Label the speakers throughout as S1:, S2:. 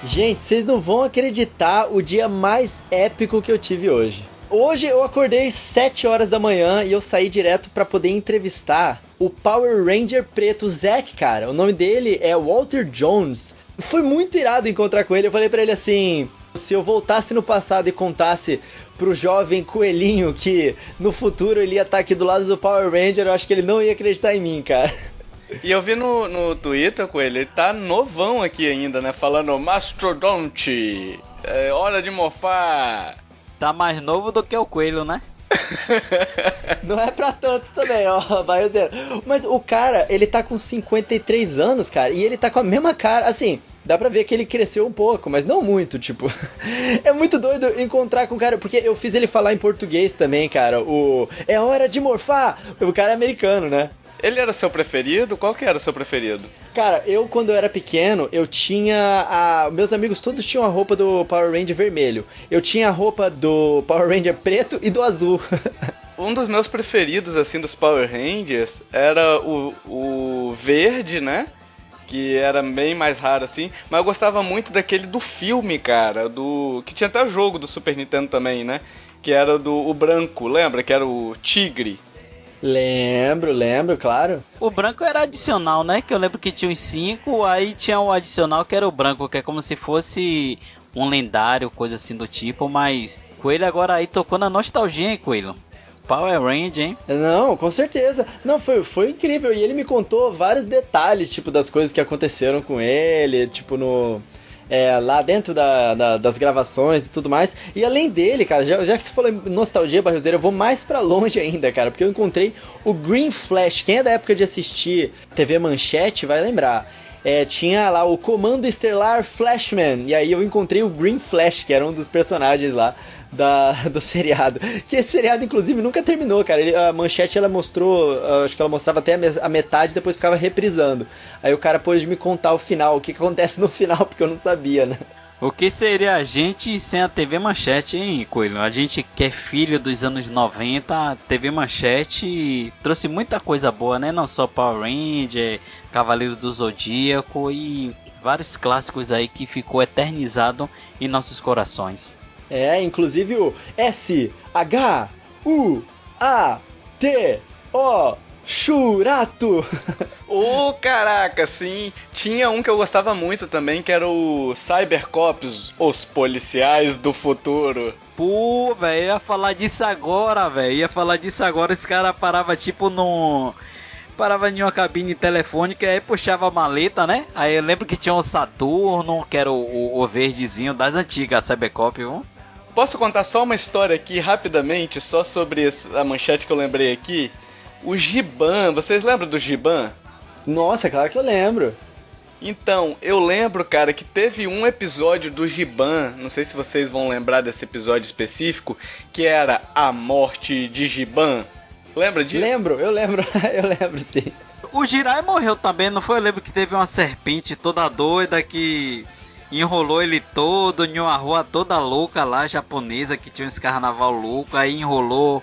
S1: Gente, vocês não vão acreditar o dia mais épico que eu tive hoje. Hoje eu acordei 7 horas da manhã e eu saí direto pra poder entrevistar o Power Ranger preto Zack, cara. O nome dele é Walter Jones. Foi muito irado encontrar com ele. Eu falei pra ele assim, se eu voltasse no passado e contasse pro jovem coelhinho que no futuro ele ia estar aqui do lado do Power Ranger, eu acho que ele não ia acreditar em mim, cara.
S2: E eu vi no Twitter com ele tá novão aqui ainda, né? Falando Mastodonte, é hora de morfar.
S3: Tá mais novo do que o coelho, né?
S1: Não é pra tanto também, ó, Baiozeiro. Mas o cara, ele tá com 53 anos, cara, e ele tá com a mesma cara, assim, dá pra ver que ele cresceu um pouco, mas não muito, tipo. É muito doido encontrar com o cara, porque eu fiz ele falar em português também, cara, é hora de morfar. O cara é americano, né?
S2: Ele era o seu preferido? Qual que era o seu preferido?
S1: Cara, eu quando eu era pequeno, eu tinha meus amigos todos tinham a roupa do Power Ranger vermelho. Eu tinha a roupa do Power Ranger preto e do azul.
S2: Um dos meus preferidos, assim, dos Power Rangers era o verde, né? Que era bem mais raro, assim. Mas eu gostava muito daquele do filme, cara. Que tinha até jogo do Super Nintendo também, né? Que era o branco, lembra? Que era o tigre.
S1: Lembro, claro.
S3: O branco era adicional, né? Que eu lembro que tinha uns 5, aí tinha o adicional que era o branco, que é como se fosse um lendário, coisa assim do tipo, mas Coelho agora aí tocou na nostalgia, hein, Coelho? Power Ranger, hein?
S1: Não, com certeza. Não, foi incrível. E ele me contou vários detalhes, tipo, das coisas que aconteceram com ele, tipo, lá dentro das gravações e tudo mais. E além dele, cara, já que você falou em nostalgia, Barroseira, eu vou mais pra longe ainda, cara, porque eu encontrei o Green Flash. Quem é da época de assistir TV Manchete vai lembrar. Tinha lá o Comando Estelar Flashman, e aí eu encontrei o Green Flash, que era um dos personagens lá do seriado. Que esse seriado, inclusive, nunca terminou, cara. A Manchete, ela mostrou, acho que ela mostrava até a metade e depois ficava reprisando. Aí o cara pôde me contar o final, o que acontece no final, porque eu não sabia, né?
S3: O que seria a gente sem a TV Manchete, hein, Coelho? A gente que é filho dos anos 90, a TV Manchete trouxe muita coisa boa, né? Não só Power Ranger, Cavaleiro do Zodíaco e vários clássicos aí que ficou eternizado em nossos corações.
S1: Inclusive o SHUATO, Shurato.
S2: Caraca, sim. Tinha um que eu gostava muito também, que era o Cybercops, os policiais do futuro.
S3: Pô, velho, ia falar disso agora, velho. Esse cara parava tipo parava em uma cabine telefônica e aí puxava a maleta, né? Aí eu lembro que tinha o Saturno, que era o verdezinho das antigas, a Cybercop, viu?
S2: Posso contar só uma história aqui, rapidamente, só sobre a manchete que eu lembrei aqui? O Giban, vocês lembram do Giban?
S1: Nossa, claro que eu lembro.
S2: Então, eu lembro, cara, que teve um episódio do Giban, não sei se vocês vão lembrar desse episódio específico, que era A Morte de Giban. Lembra disso?
S1: Eu lembro sim.
S3: O Jirai morreu também, não foi? Eu lembro que teve uma serpente toda doida que enrolou ele todo em uma rua toda louca lá, japonesa, que tinha esse carnaval louco, aí enrolou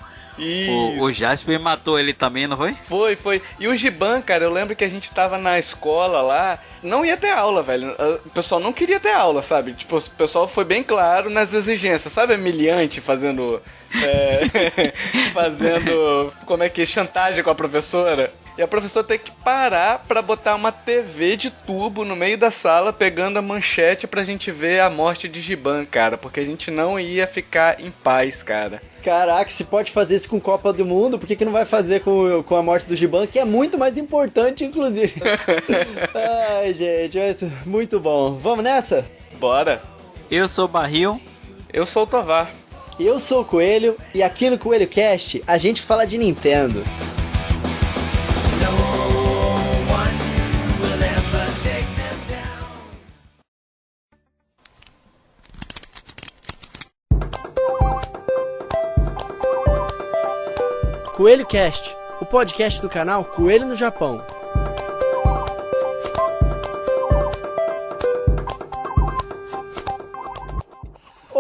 S3: o Jasper e matou ele também, não foi?
S2: Foi. E o Giban, cara, eu lembro que a gente tava na escola lá, não ia ter aula, velho. O pessoal não queria ter aula, sabe? Tipo, o pessoal foi bem claro nas exigências. Sabe a Miliante fazendo como é que, chantagem com a professora? E a professora tem que parar pra botar uma TV de tubo no meio da sala, pegando a manchete pra gente ver a morte de Giban, cara. Porque a gente não ia ficar em paz, cara.
S1: Caraca, se pode fazer isso com Copa do Mundo, por que não vai fazer com a morte do Giban, que é muito mais importante, inclusive. Ai, gente, mas muito bom. Vamos nessa?
S2: Bora.
S3: Eu sou o Barril.
S2: Eu sou o Tovar.
S1: Eu sou o Coelho, e aqui no Coelho Cast, a gente fala de Nintendo. Coelho Cast, o podcast do canal Coelho no Japão.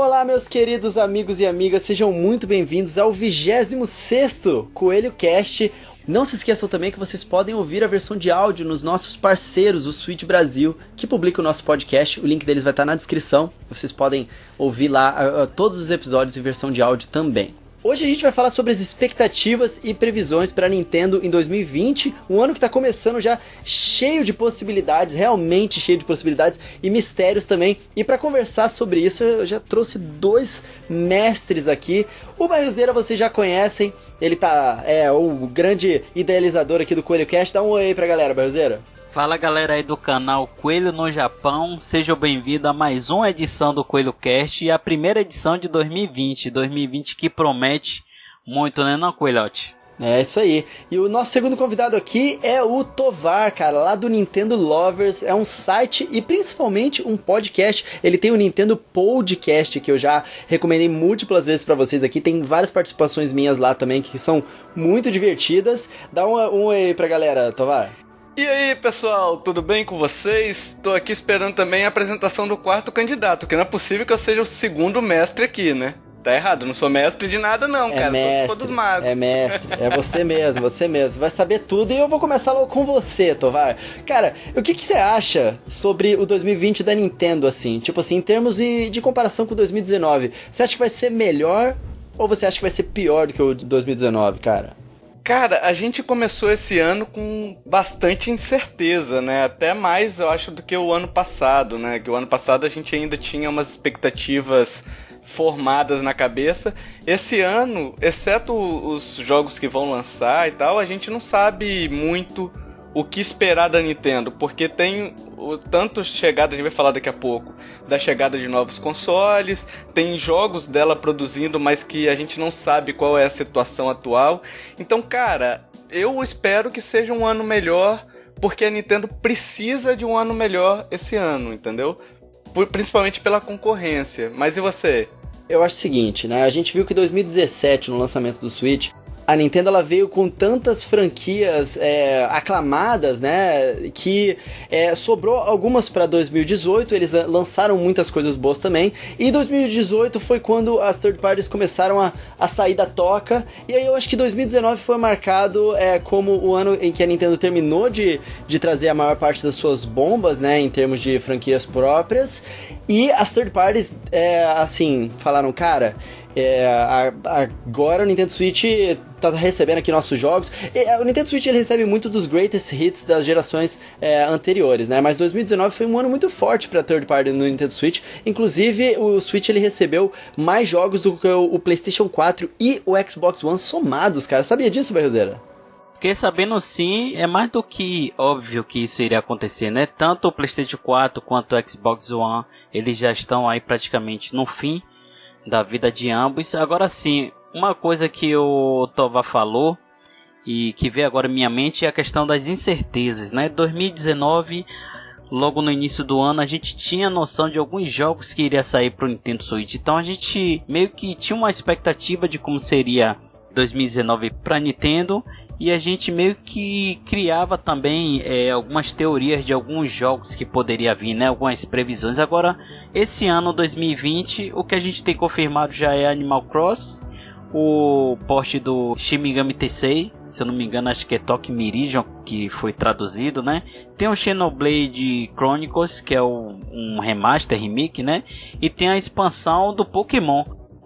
S1: Olá, meus queridos amigos e amigas, sejam muito bem-vindos ao 26º Coelho Cast. Não se esqueçam também que vocês podem ouvir a versão de áudio nos nossos parceiros, o Switch Brasil, que publica o nosso podcast. O link deles vai estar na descrição. Vocês podem ouvir lá todos os episódios em versão de áudio também. Hoje a gente vai falar sobre as expectativas e previsões para a Nintendo em 2020, um ano que está começando já cheio de possibilidades, realmente cheio de possibilidades e mistérios também. E para conversar sobre isso eu já trouxe dois mestres aqui. O Barrilzeira vocês já conhecem, ele é o grande idealizador aqui do Coelho Cast. Dá um oi aí pra galera, Barrilzeira.
S3: Fala galera aí do canal Coelho no Japão, sejam bem-vindos a mais uma edição do Coelho Cast e a primeira edição de 2020 que promete muito, né não, Coelhote?
S1: É isso aí. E o nosso segundo convidado aqui é o Tovar, cara, lá do Nintendo Lovers. É um site e principalmente um podcast. Ele tem o Nintendo Podcast, que eu já recomendei múltiplas vezes pra vocês aqui. Tem várias participações minhas lá também, que são muito divertidas. Dá um oi aí pra galera, Tovar.
S2: E aí, pessoal, tudo bem com vocês? Tô aqui esperando também a apresentação do quarto candidato, que não é possível que eu seja o segundo mestre aqui, né? Tá errado, não sou mestre de nada não, cara,
S1: mestre,
S2: só se for dos magos.
S1: É mestre, é você mesmo, vai saber tudo. E eu vou começar logo com você, Tovar. Cara, o que você acha sobre o 2020 da Nintendo, assim? Tipo assim, em termos de comparação com o 2019, você acha que vai ser melhor ou você acha que vai ser pior do que o de 2019, cara?
S2: Cara, a gente começou esse ano com bastante incerteza, né? Até mais, eu acho, do que o ano passado, né? Que o ano passado a gente ainda tinha umas expectativas formadas na cabeça. Esse ano, exceto os jogos que vão lançar e tal, a gente não sabe muito o que esperar da Nintendo, porque tem tanto chegada, a gente vai falar daqui a pouco, da chegada de novos consoles, tem jogos dela produzindo, mas que a gente não sabe qual é a situação atual. Então, cara, eu espero que seja um ano melhor, porque a Nintendo precisa de um ano melhor esse ano, entendeu? Principalmente pela concorrência. Mas e você?
S1: Eu acho o seguinte, né? A gente viu que em 2017, no lançamento do Switch, a Nintendo ela veio com tantas franquias aclamadas, né, que sobrou algumas para 2018, eles lançaram muitas coisas boas também, e 2018 foi quando as third parties começaram a sair da toca, e aí eu acho que 2019 foi marcado como o ano em que a Nintendo terminou de trazer a maior parte das suas bombas, né, em termos de franquias próprias, e as third parties, assim, falaram, cara, agora o Nintendo Switch tá recebendo aqui nossos jogos. O Nintendo Switch ele recebe muito dos greatest hits das gerações anteriores, né? Mas 2019 foi um ano muito forte pra third party no Nintendo Switch. Inclusive, o Switch ele recebeu mais jogos do que o PlayStation 4 e o Xbox One somados, cara. Sabia disso, Barrilzeira?
S3: Fiquei sabendo sim, é mais do que óbvio que isso iria acontecer, né? Tanto o PlayStation 4 quanto o Xbox One, eles já estão aí praticamente no fim da vida de ambos. Agora sim, uma coisa que o Tovar falou e que veio agora em minha mente é a questão das incertezas, né? 2019, logo no início do ano, a gente tinha noção de alguns jogos que iria sair para o Nintendo Switch. Então a gente meio que tinha uma expectativa de como seria 2019 para Nintendo, e a gente meio que criava também algumas teorias de alguns jogos que poderia vir, né? Algumas previsões. Agora, esse ano 2020, o que a gente tem confirmado já é Animal Cross, o port do Shin Megami Tensei, se eu não me engano acho que é Tokyo Mirision que foi traduzido, né? Tem o Xenoblade Chronicles, que é um remaster, remake, né? E tem a expansão do Pokémon.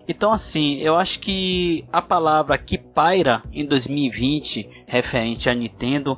S3: Então assim, eu acho que a palavra que paira em 2020 referente à Nintendo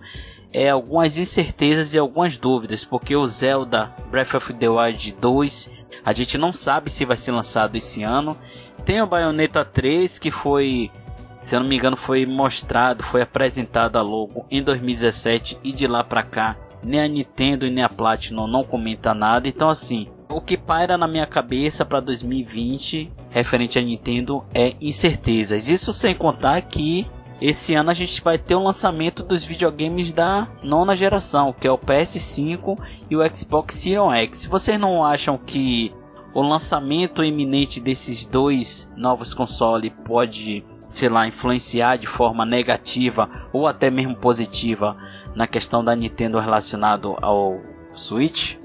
S3: é algumas incertezas e algumas dúvidas, porque o Zelda Breath of the Wild 2 a gente não sabe se vai ser lançado esse ano. Tem o Bayonetta 3 que foi, se eu não me engano, foi mostrado, foi apresentado a logo em 2017 e de lá pra cá nem a Nintendo e nem a Platinum não comenta nada. Então assim, o que paira na minha cabeça para 2020 referente a Nintendo é incertezas. Isso sem contar que esse ano a gente vai ter o lançamento dos videogames da nona geração, que é o PS5 e o Xbox Series X. Vocês não acham que o lançamento iminente desses dois novos consoles pode, sei lá, influenciar de forma negativa ou até mesmo positiva na questão da Nintendo relacionado ao Switch?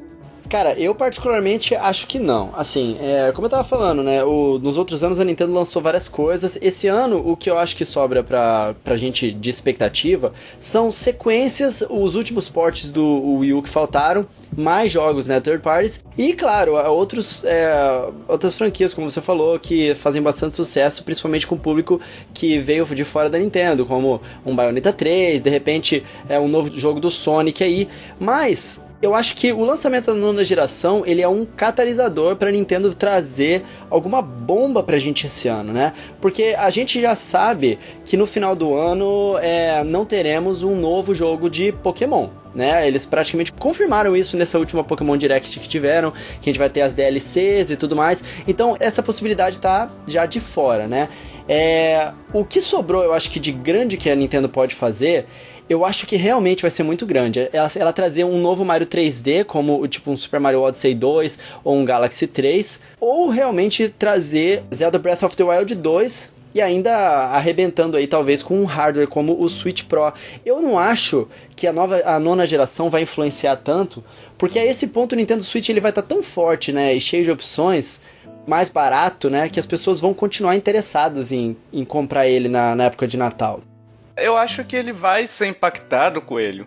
S1: Cara, eu particularmente acho que não. Assim, como eu tava falando, né? Nos outros anos a Nintendo lançou várias coisas. Esse ano, o que eu acho que sobra pra gente de expectativa são sequências, os últimos ports do Wii U que faltaram, mais jogos, né? Third parties. E, claro, outras franquias, como você falou, que fazem bastante sucesso, principalmente com o público que veio de fora da Nintendo, como um Bayonetta 3, de repente um novo jogo do Sonic aí. Mas eu acho que o lançamento da nona geração, ele é um catalisador pra Nintendo trazer alguma bomba pra gente esse ano, né? Porque a gente já sabe que no final do ano não teremos um novo jogo de Pokémon, né? Eles praticamente confirmaram isso nessa última Pokémon Direct que tiveram, que a gente vai ter as DLCs e tudo mais. Então essa possibilidade tá já de fora, né? O que sobrou, eu acho que de grande que a Nintendo pode fazer, eu acho que realmente vai ser muito grande. Ela trazer um novo Mario 3D, como tipo um Super Mario Odyssey 2 ou um Galaxy 3, ou realmente trazer Zelda Breath of the Wild 2 e ainda arrebentando aí talvez com um hardware como o Switch Pro. Eu não acho que a nona geração vai influenciar tanto, porque a esse ponto o Nintendo Switch ele vai estar tão forte, né, e cheio de opções, mais barato, né, que as pessoas vão continuar interessadas em comprar ele na época de Natal.
S2: Eu acho que ele vai ser impactado, Coelho,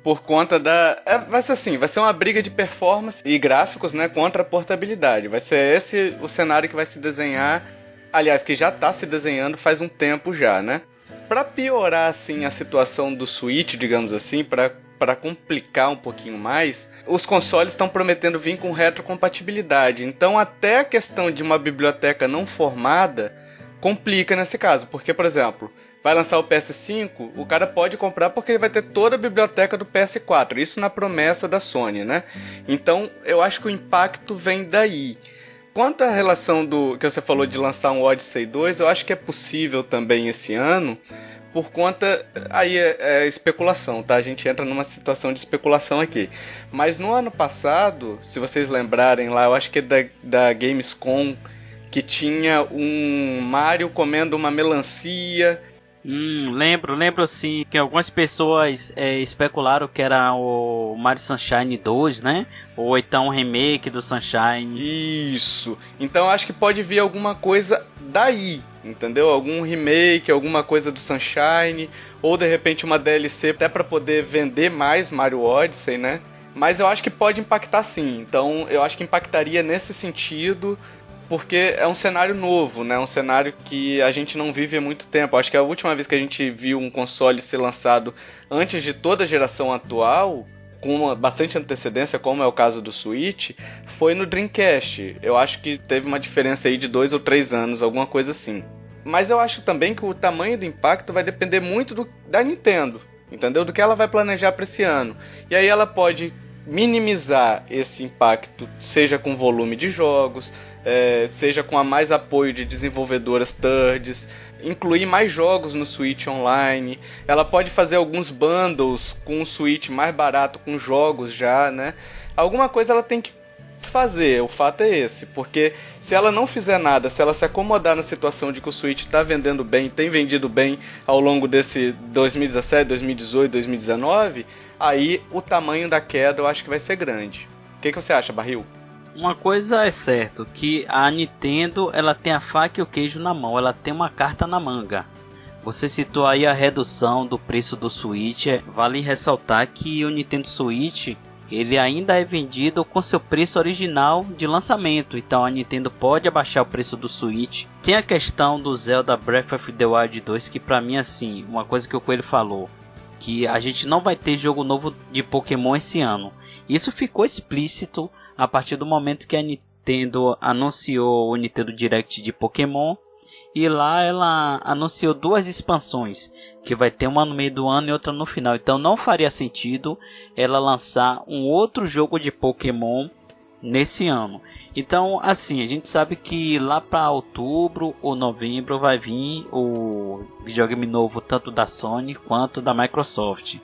S2: por conta da... vai ser assim, vai ser uma briga de performance e gráficos, né, contra a portabilidade. Vai ser esse o cenário que vai se desenhar, aliás, que já tá se desenhando faz um tempo já, né? Pra piorar, assim, a situação do Switch, digamos assim, pra complicar um pouquinho mais, os consoles estão prometendo vir com retrocompatibilidade. Então, até a questão de uma biblioteca não formada complica nesse caso. Porque, por exemplo, vai lançar o PS5, o cara pode comprar porque ele vai ter toda a biblioteca do PS4. Isso na promessa da Sony, né? Então, eu acho que o impacto vem daí. Quanto à relação do que você falou de lançar um Odyssey 2, eu acho que é possível também esse ano, por conta... Aí é especulação, tá? A gente entra numa situação de especulação aqui. Mas no ano passado, se vocês lembrarem lá, eu acho que é da Gamescom, que tinha um Mario comendo uma melancia.
S3: Lembro sim, que algumas pessoas especularam que era o Mario Sunshine 2, né? Ou então um remake do Sunshine.
S2: Isso. Então acho que pode vir alguma coisa daí, entendeu? Algum remake, alguma coisa do Sunshine, ou de repente uma DLC até para poder vender mais Mario Odyssey, né? Mas eu acho que pode impactar sim. Então eu acho que impactaria nesse sentido, porque é um cenário novo, né? Um cenário que a gente não vive há muito tempo. Acho que a última vez que a gente viu um console ser lançado antes de toda a geração atual, com bastante antecedência, como é o caso do Switch, foi no Dreamcast. Eu acho que teve uma diferença aí de 2 ou 3 anos, alguma coisa assim. Mas eu acho também que o tamanho do impacto vai depender muito da Nintendo, entendeu? Do que ela vai planejar para esse ano. E aí ela pode minimizar esse impacto, seja com volume de jogos, seja com a mais apoio de desenvolvedoras thirds, incluir mais jogos no Switch Online. Ela pode fazer alguns bundles com o Switch mais barato, com jogos já, né? Alguma coisa ela tem que fazer, o fato é esse, porque se ela não fizer nada, se ela se acomodar na situação de que o Switch está vendendo bem, tem vendido bem ao longo desse 2017, 2018, 2019, aí o tamanho da queda eu acho que vai ser grande. O que você acha, Barril?
S3: Uma coisa é certo, que a Nintendo ela tem a faca e o queijo na mão, ela tem uma carta na manga. Você citou aí a redução do preço do Switch, vale ressaltar que o Nintendo Switch ele ainda é vendido com seu preço original de lançamento, então a Nintendo pode abaixar o preço do Switch. Tem a questão do Zelda Breath of the Wild 2, que pra mim assim, uma coisa que o Coelho falou, que a gente não vai ter jogo novo de Pokémon esse ano. Isso ficou explícito a partir do momento que a Nintendo anunciou o Nintendo Direct de Pokémon, e lá ela anunciou 2 expansões, que vai ter uma no meio do ano e outra no final. Então não faria sentido ela lançar um outro jogo de Pokémon nesse ano. Então assim, a gente sabe que lá para outubro ou novembro vai vir o videogame novo tanto da Sony quanto da Microsoft.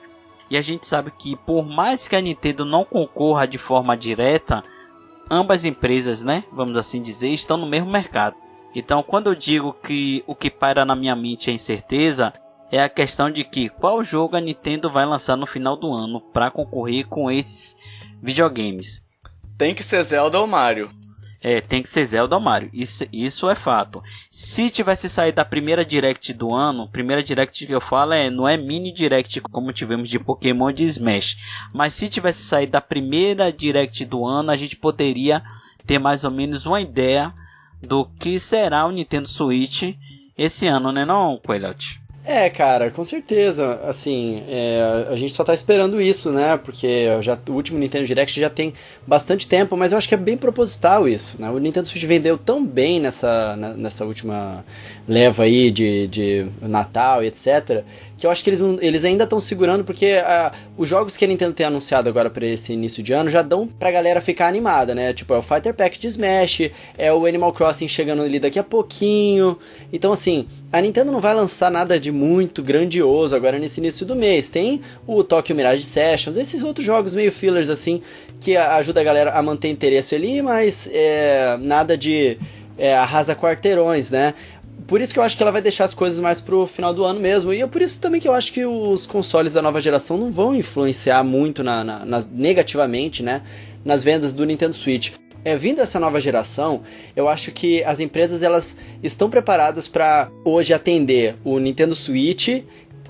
S3: E a gente sabe que por mais que a Nintendo não concorra de forma direta, ambas empresas, né, vamos assim dizer, estão no mesmo mercado. Então quando eu digo que o que paira na minha mente é incerteza, é a questão de que qual jogo a Nintendo vai lançar no final do ano para concorrer com esses videogames.
S2: Tem que ser Zelda ou Mario.
S3: Tem que ser Zelda ou Mario. Isso é fato. Se tivesse saído da primeira Direct do ano, primeira Direct que eu falo não é mini Direct como tivemos de Pokémon e de Smash. Mas se tivesse saído da primeira Direct do ano, a gente poderia ter mais ou menos uma ideia do que será o Nintendo Switch esse ano, né não, Coelhote?
S1: Cara, com certeza, assim, a gente só tá esperando isso, né, porque o último Nintendo Direct já tem bastante tempo, mas eu acho que é bem proposital isso, né, o Nintendo Switch vendeu tão bem nessa última leva aí de Natal e etc, que eu acho que eles ainda estão segurando, porque os jogos que a Nintendo tem anunciado agora pra esse início de ano já dão pra galera ficar animada, né, tipo, é o Fighter Pack de Smash, é o Animal Crossing chegando ali daqui a pouquinho, então assim, a Nintendo não vai lançar nada de muito grandioso agora nesse início do mês. Tem o Tokyo Mirage Sessions, esses outros jogos meio fillers assim, que ajuda a galera a manter interesse ali, mas nada de arrasa quarteirões, né? Por isso que eu acho que ela vai deixar as coisas mais pro final do ano mesmo. E é por isso também que eu acho que os consoles da nova geração não vão influenciar muito negativamente, né, nas vendas do Nintendo Switch. Vindo essa nova geração, eu acho que as empresas elas estão preparadas para hoje atender o Nintendo Switch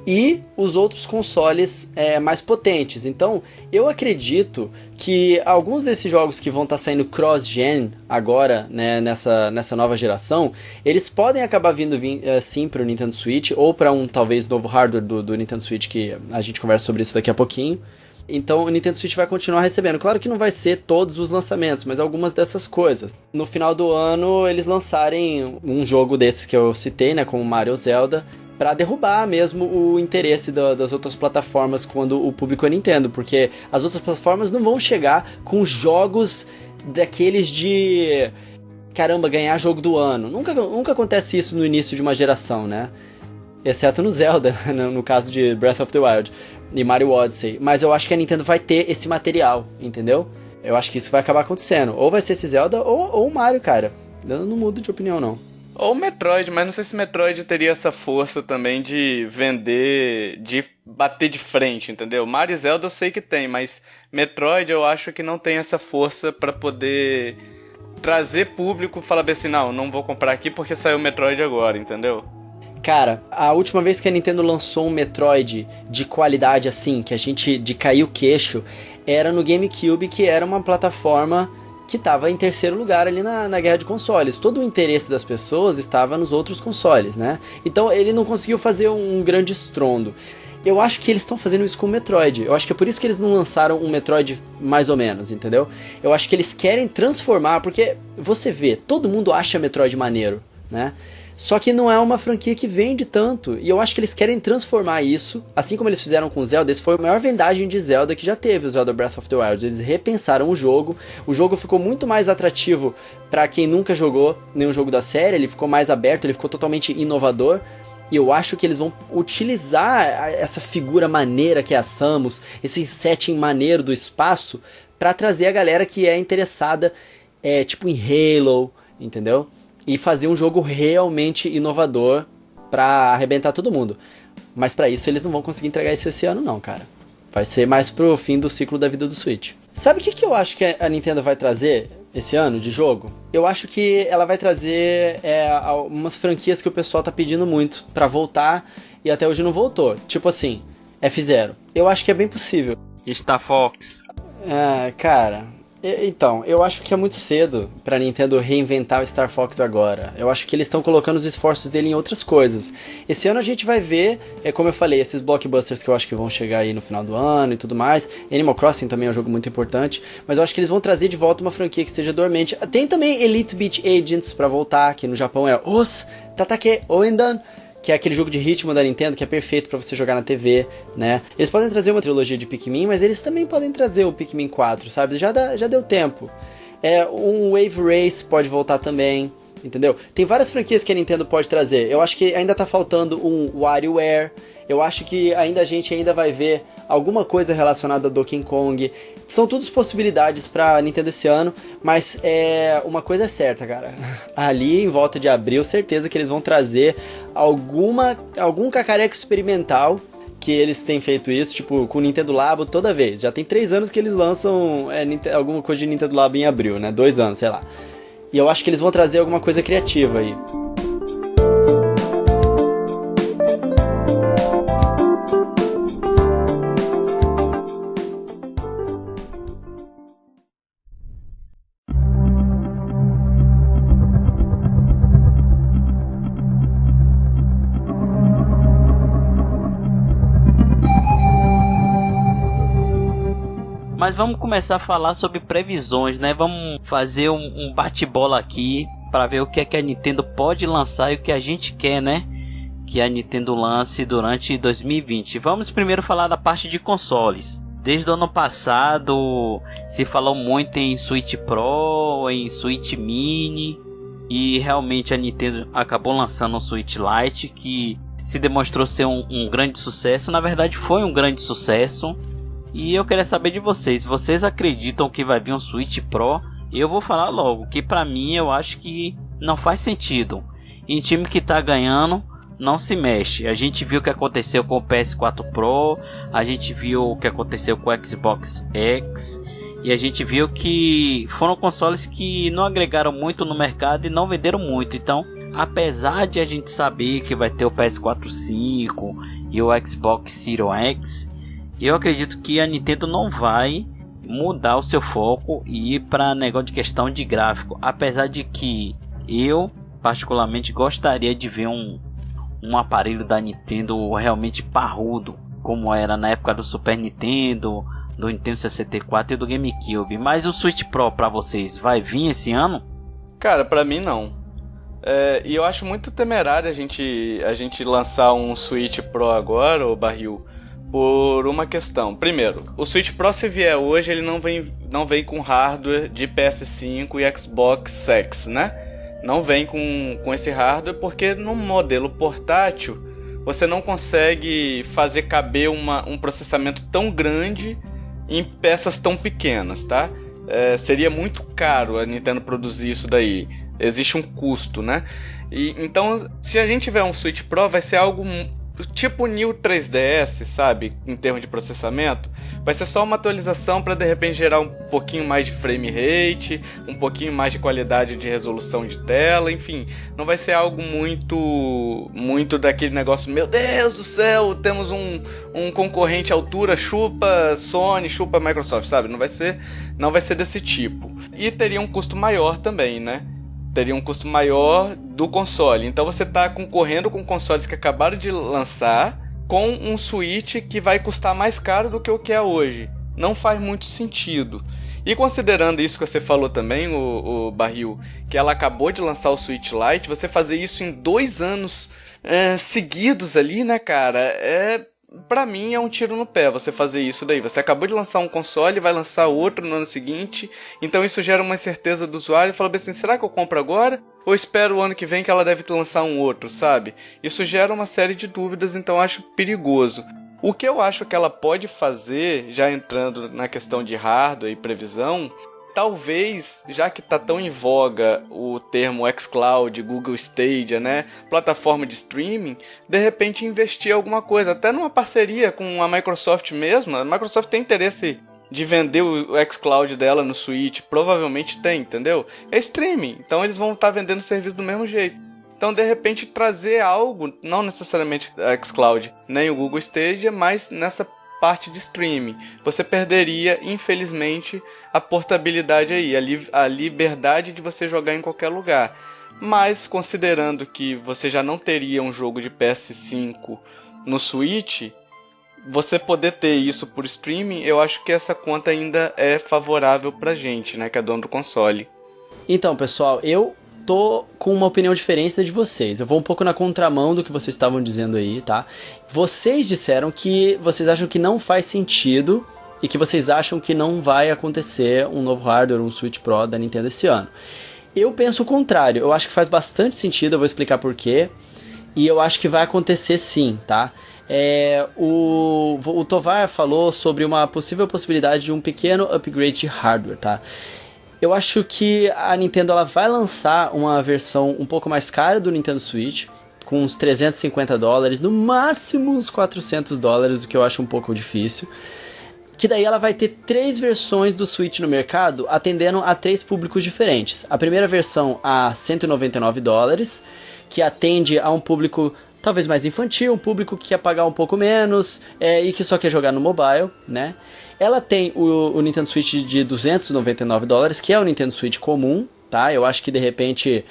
S1: e os outros consoles mais potentes. Então, eu acredito que alguns desses jogos que vão estar saindo cross-gen agora, né, nessa nova geração, eles podem acabar vindo sim para o Nintendo Switch ou para um talvez novo hardware do Nintendo Switch, que a gente conversa sobre isso daqui a pouquinho. Então o Nintendo Switch vai continuar recebendo. Claro que não vai ser todos os lançamentos, mas algumas dessas coisas. No final do ano, eles lançarem um jogo desses que eu citei, né, como Mario ou Zelda, para derrubar mesmo o interesse das outras plataformas quando o público é Nintendo, porque as outras plataformas não vão chegar com jogos daqueles de... caramba, ganhar jogo do ano. Nunca acontece isso no início de uma geração, né? Exceto no Zelda, no caso de Breath of the Wild e Mario Odyssey. Mas eu acho que a Nintendo vai ter esse material, entendeu? Eu acho que isso vai acabar acontecendo. Ou vai ser esse Zelda ou o Mario, cara. Eu não mudo de opinião, não.
S2: Ou o Metroid, mas não sei se Metroid teria essa força também de vender, de bater de frente, entendeu? Mario e Zelda eu sei que tem, mas Metroid eu acho que não tem essa força pra poder trazer público e falar bem assim, não vou comprar aqui porque saiu o Metroid agora, entendeu?
S1: Cara, a última vez que a Nintendo lançou um Metroid de qualidade assim, que a gente de cair o queixo, era no GameCube, que era uma plataforma que estava em terceiro lugar ali na guerra de consoles. Todo o interesse das pessoas estava nos outros consoles, né? Então ele não conseguiu fazer um grande estrondo. Eu acho que eles estão fazendo isso com o Metroid. Eu acho que é por isso que eles não lançaram um Metroid mais ou menos, entendeu? Eu acho que eles querem transformar, porque você vê, todo mundo acha Metroid maneiro, né? Só que não é uma franquia que vende tanto. E eu acho que eles querem transformar isso, assim como eles fizeram com o Zelda. Esse foi a maior vendagem de Zelda que já teve, o Zelda Breath of the Wild. Eles repensaram o jogo ficou muito mais atrativo para quem nunca jogou nenhum jogo da série. Ele ficou mais aberto, ele ficou totalmente inovador. E eu acho que eles vão utilizar essa figura maneira que é a Samus, esse setting maneiro do espaço, para trazer a galera que é interessada, tipo em Halo, entendeu? E fazer um jogo realmente inovador pra arrebentar todo mundo. Mas pra isso eles não vão conseguir entregar isso esse ano não, cara. Vai ser mais pro fim do ciclo da vida do Switch. Sabe o que eu acho que a Nintendo vai trazer esse ano de jogo? Eu acho que ela vai trazer umas franquias que o pessoal tá pedindo muito pra voltar e até hoje não voltou. Tipo assim, F-Zero. Eu acho que é bem possível.
S3: Star Fox.
S1: Cara... Então, eu acho que é muito cedo pra Nintendo reinventar o Star Fox agora. Eu acho que eles estão colocando os esforços dele em outras coisas. Esse ano a gente vai ver, como eu falei, esses blockbusters que eu acho que vão chegar aí no final do ano e tudo mais. Animal Crossing também é um jogo muito importante, mas eu acho que eles vão trazer de volta uma franquia que esteja dormente. Tem também Elite Beat Agents pra voltar, que no Japão é Os Tatake Oendan, que é aquele jogo de ritmo da Nintendo que é perfeito pra você jogar na TV, né? Eles podem trazer uma trilogia de Pikmin, mas eles também podem trazer o Pikmin 4, sabe? Já deu tempo. Um Wave Race pode voltar também, entendeu? Tem várias franquias que a Nintendo pode trazer. Eu acho que ainda tá faltando um WarioWare. Eu acho que a gente ainda vai ver alguma coisa relacionada a Donkey Kong. São todas possibilidades pra Nintendo esse ano, mas uma coisa é certa, cara. Ali em volta de abril, certeza que eles vão trazer algum cacareco experimental que eles têm feito isso, tipo, com o Nintendo Labo toda vez. Já tem 3 anos que eles lançam alguma coisa de Nintendo Labo em abril, né? 2 anos, sei lá. E eu acho que eles vão trazer alguma coisa criativa aí.
S3: Mas vamos começar a falar sobre previsões, né? Vamos fazer um bate-bola aqui para ver o que é que a Nintendo pode lançar e o que a gente quer, né? Que a Nintendo lance durante 2020. Vamos primeiro falar da parte de consoles. Desde o ano passado se falou muito em Switch Pro, em Switch Mini, e realmente a Nintendo acabou lançando um Switch Lite que se demonstrou ser um grande sucesso. Na verdade foi um grande sucesso. E eu queria saber de vocês. Vocês acreditam que vai vir um Switch Pro? Eu vou falar logo que pra mim eu acho que não faz sentido. Em time que tá ganhando, não se mexe. A gente viu o que aconteceu com o PS4 Pro, a gente viu o que aconteceu com o Xbox X, e a gente viu que foram consoles que não agregaram muito no mercado e não venderam muito. Então, apesar de a gente saber que vai ter o PS4 5 e o Xbox Series X, eu acredito que a Nintendo não vai mudar o seu foco e ir para negócio de questão de gráfico. Apesar de que eu particularmente gostaria de ver um aparelho da Nintendo realmente parrudo, como era na época do Super Nintendo, do Nintendo 64 e do GameCube. Mas o Switch Pro para vocês vai vir esse ano?
S2: Cara, pra mim não. E eu acho muito temerário a gente lançar um Switch Pro agora, ô Barril, por uma questão. Primeiro, o Switch Pro, se vier hoje, ele não vem com hardware de PS5 e Xbox X, né? Não vem com esse hardware porque no modelo portátil você não consegue fazer caber um processamento tão grande em peças tão pequenas, tá? Seria muito caro a Nintendo produzir isso daí. Existe um custo, né? Então, se a gente tiver um Switch Pro, vai ser algo tipo New 3DS, sabe? Em termos de processamento, vai ser só uma atualização para de repente gerar um pouquinho mais de frame rate, um pouquinho mais de qualidade de resolução de tela, enfim, não vai ser algo muito daquele negócio, meu Deus do céu, temos um concorrente à altura, chupa Sony, chupa Microsoft, sabe? Não vai ser desse tipo. E teria um custo maior também, né? Teria um custo maior do console. Então você está concorrendo com consoles que acabaram de lançar com um Switch que vai custar mais caro do que o que é hoje. Não faz muito sentido. E considerando isso que você falou também, o Barril, que ela acabou de lançar o Switch Lite, você fazer isso em 2 anos seguidos ali, né, cara? Pra mim é um tiro no pé você fazer isso daí. Você acabou de lançar um console, vai lançar outro no ano seguinte. Então isso gera uma incerteza do usuário. Fala bem assim, será que eu compro agora? Ou espero o ano que vem que ela deve lançar um outro, sabe? Isso gera uma série de dúvidas, então eu acho perigoso. O que eu acho que ela pode fazer, já entrando na questão de hardware e previsão, talvez, já que tá tão em voga o termo xCloud, Google Stadia, né, plataforma de streaming, de repente investir alguma coisa, até numa parceria com a Microsoft mesmo. A Microsoft tem interesse de vender o xCloud dela no Switch, provavelmente tem, entendeu? É streaming, então eles vão estar vendendo o serviço do mesmo jeito. Então, de repente, trazer algo, não necessariamente a xCloud, nem o Google Stadia, mas nessa parte de streaming. Você perderia, infelizmente, a portabilidade aí, a liberdade de você jogar em qualquer lugar. Mas, considerando que você já não teria um jogo de PS5 no Switch, você poder ter isso por streaming, eu acho que essa conta ainda é favorável pra gente, né, que é dono do console.
S1: Então, pessoal, eu tô com uma opinião diferente da de vocês. Eu vou um pouco na contramão do que vocês estavam dizendo aí, tá? Vocês disseram que vocês acham que não faz sentido e que vocês acham que não vai acontecer um novo hardware, um Switch Pro da Nintendo esse ano. Eu penso o contrário. Eu acho que faz bastante sentido, eu vou explicar por quê. E eu acho que vai acontecer sim, tá? O Tovar falou sobre uma possível possibilidade de um pequeno upgrade de hardware, tá? Eu acho que a Nintendo ela vai lançar uma versão um pouco mais cara do Nintendo Switch, com uns $350, no máximo uns $400, o que eu acho um pouco difícil. Que daí ela vai ter 3 versões do Switch no mercado, atendendo a 3 públicos diferentes. A primeira versão a $199, que atende a um público talvez mais infantil, um público que quer pagar um pouco menos e que só quer jogar no mobile, né? Ela tem o Nintendo Switch de $299, que é o Nintendo Switch comum, tá? Eu acho que de repente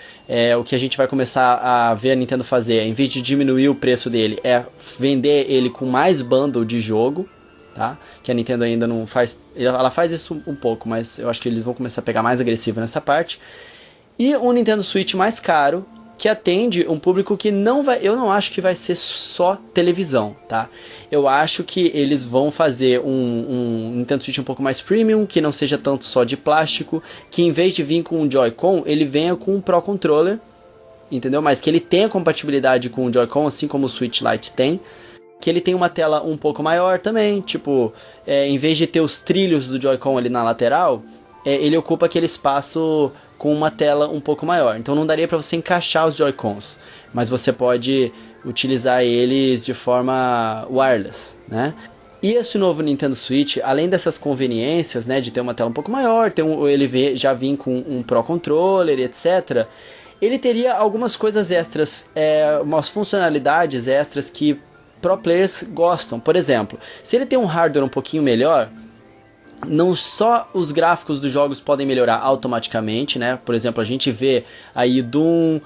S1: o que a gente vai começar a ver a Nintendo fazer, em vez de diminuir o preço dele, é vender ele com mais bundle de jogo, tá? Que a Nintendo ainda não faz. Ela faz isso um pouco, mas eu acho que eles vão começar a pegar mais agressivo nessa parte. E um Nintendo Switch mais caro, que atende um público que não vai... Eu não acho que vai ser só televisão, tá? Eu acho que eles vão fazer um Nintendo Switch um pouco mais premium, que não seja tanto só de plástico, que em vez de vir com um Joy-Con, ele venha com um Pro Controller, entendeu? Mas que ele tenha compatibilidade com o Joy-Con, assim como o Switch Lite tem. Que ele tem uma tela um pouco maior também, tipo, em vez de ter os trilhos do Joy-Con ali na lateral, ele ocupa aquele espaço com uma tela um pouco maior. Então não daria para você encaixar os Joy-Cons, mas você pode utilizar eles de forma wireless, né? E esse novo Nintendo Switch, além dessas conveniências, né, de ter uma tela um pouco maior, ele já vir com um Pro Controller, etc., ele teria algumas coisas extras, umas funcionalidades extras que pro players gostam. Por exemplo, se ele tem um hardware um pouquinho melhor, não só os gráficos dos jogos podem melhorar automaticamente, né? Por exemplo, a gente vê aí Doom,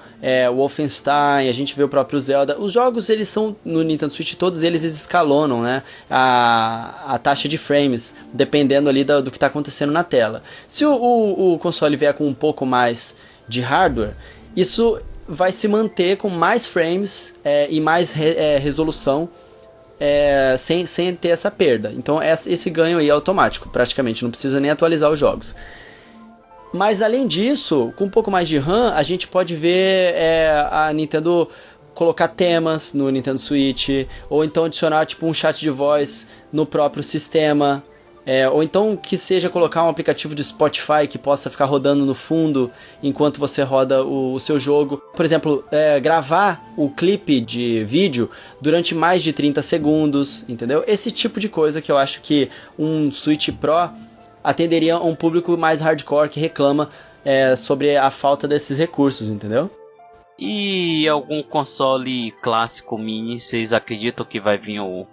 S1: Wolfenstein, a gente vê o próprio Zelda. Os jogos, eles são, no Nintendo Switch, todos eles escalonam, né? A taxa de frames, dependendo ali do que está acontecendo na tela. Se o console vier com um pouco mais de hardware, isso vai se manter com mais frames e mais resolução, sem ter essa perda. Então esse ganho aí é automático, praticamente, não precisa nem atualizar os jogos. Mas além disso, com um pouco mais de RAM, a gente pode ver a Nintendo colocar temas no Nintendo Switch, ou então adicionar tipo um chat de voz no próprio sistema, ou então que seja colocar um aplicativo de Spotify que possa ficar rodando no fundo enquanto você roda o seu jogo. Por exemplo, gravar o clipe de vídeo durante mais de 30 segundos, entendeu? Esse tipo de coisa que eu acho que um Switch Pro atenderia a um público mais hardcore que reclama sobre a falta desses recursos, entendeu?
S3: E algum console clássico mini, vocês acreditam que vai vir o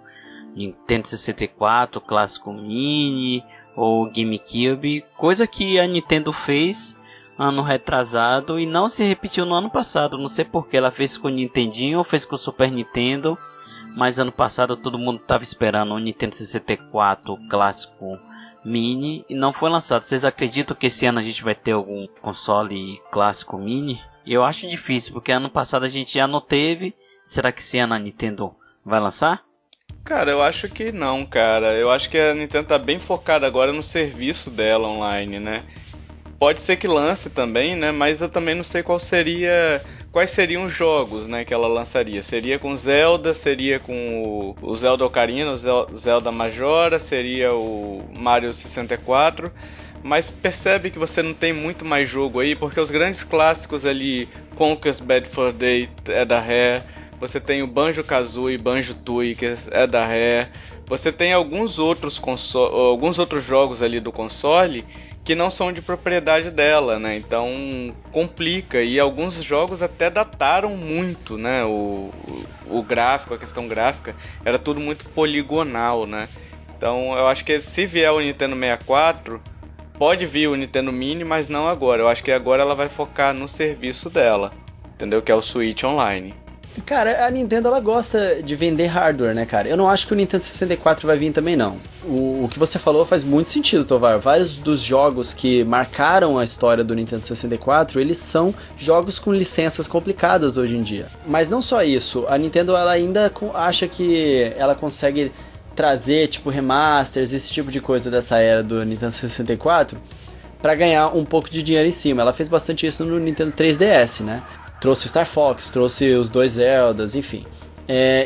S3: Nintendo 64, clássico mini ou GameCube, coisa que a Nintendo fez ano retrasado e não se repetiu no ano passado. Não sei porque ela fez com o Nintendinho ou fez com o Super Nintendo, mas ano passado todo mundo estava esperando o Nintendo 64 clássico mini e não foi lançado. Vocês acreditam que esse ano a gente vai ter algum console clássico mini? Eu acho difícil, porque ano passado a gente já não teve. Será que esse ano a Nintendo vai lançar?
S2: Cara, eu acho que não, cara. Eu acho que a Nintendo tá bem focada agora no serviço dela online, né? Pode ser que lance também, né? Mas eu também não sei quais seriam os jogos, né, que ela lançaria. Seria com Zelda, seria com o Zelda Ocarina, o Zelda Majora, seria o Mario 64. Mas percebe que você não tem muito mais jogo aí, porque os grandes clássicos ali, Conker's Bad Fur Day é da Rare. Você tem o Banjo-Kazooie, Banjo-Tooie, que é da Rare. Você tem alguns outros jogos ali do console que não são de propriedade dela, né? Então complica. E alguns jogos até dataram muito, né? O gráfico, a questão gráfica, era tudo muito poligonal, né? Então eu acho que se vier o Nintendo 64, pode vir o Nintendo Mini, mas não agora. Eu acho que agora ela vai focar no serviço dela, entendeu? Que é o Switch Online.
S1: Cara, a Nintendo, ela gosta de vender hardware, né, cara? Eu não acho que o Nintendo 64 vai vir também, não. O que você falou faz muito sentido, Tovar. Vários dos jogos que marcaram a história do Nintendo 64, eles são jogos com licenças complicadas hoje em dia. Mas não só isso, a Nintendo, ela ainda acha que ela consegue trazer, tipo, remasters, esse tipo de coisa dessa era do Nintendo 64 pra ganhar um pouco de dinheiro em cima. Ela fez bastante isso no Nintendo 3DS, né? Trouxe o Star Fox, trouxe os 2 Zeldas, enfim.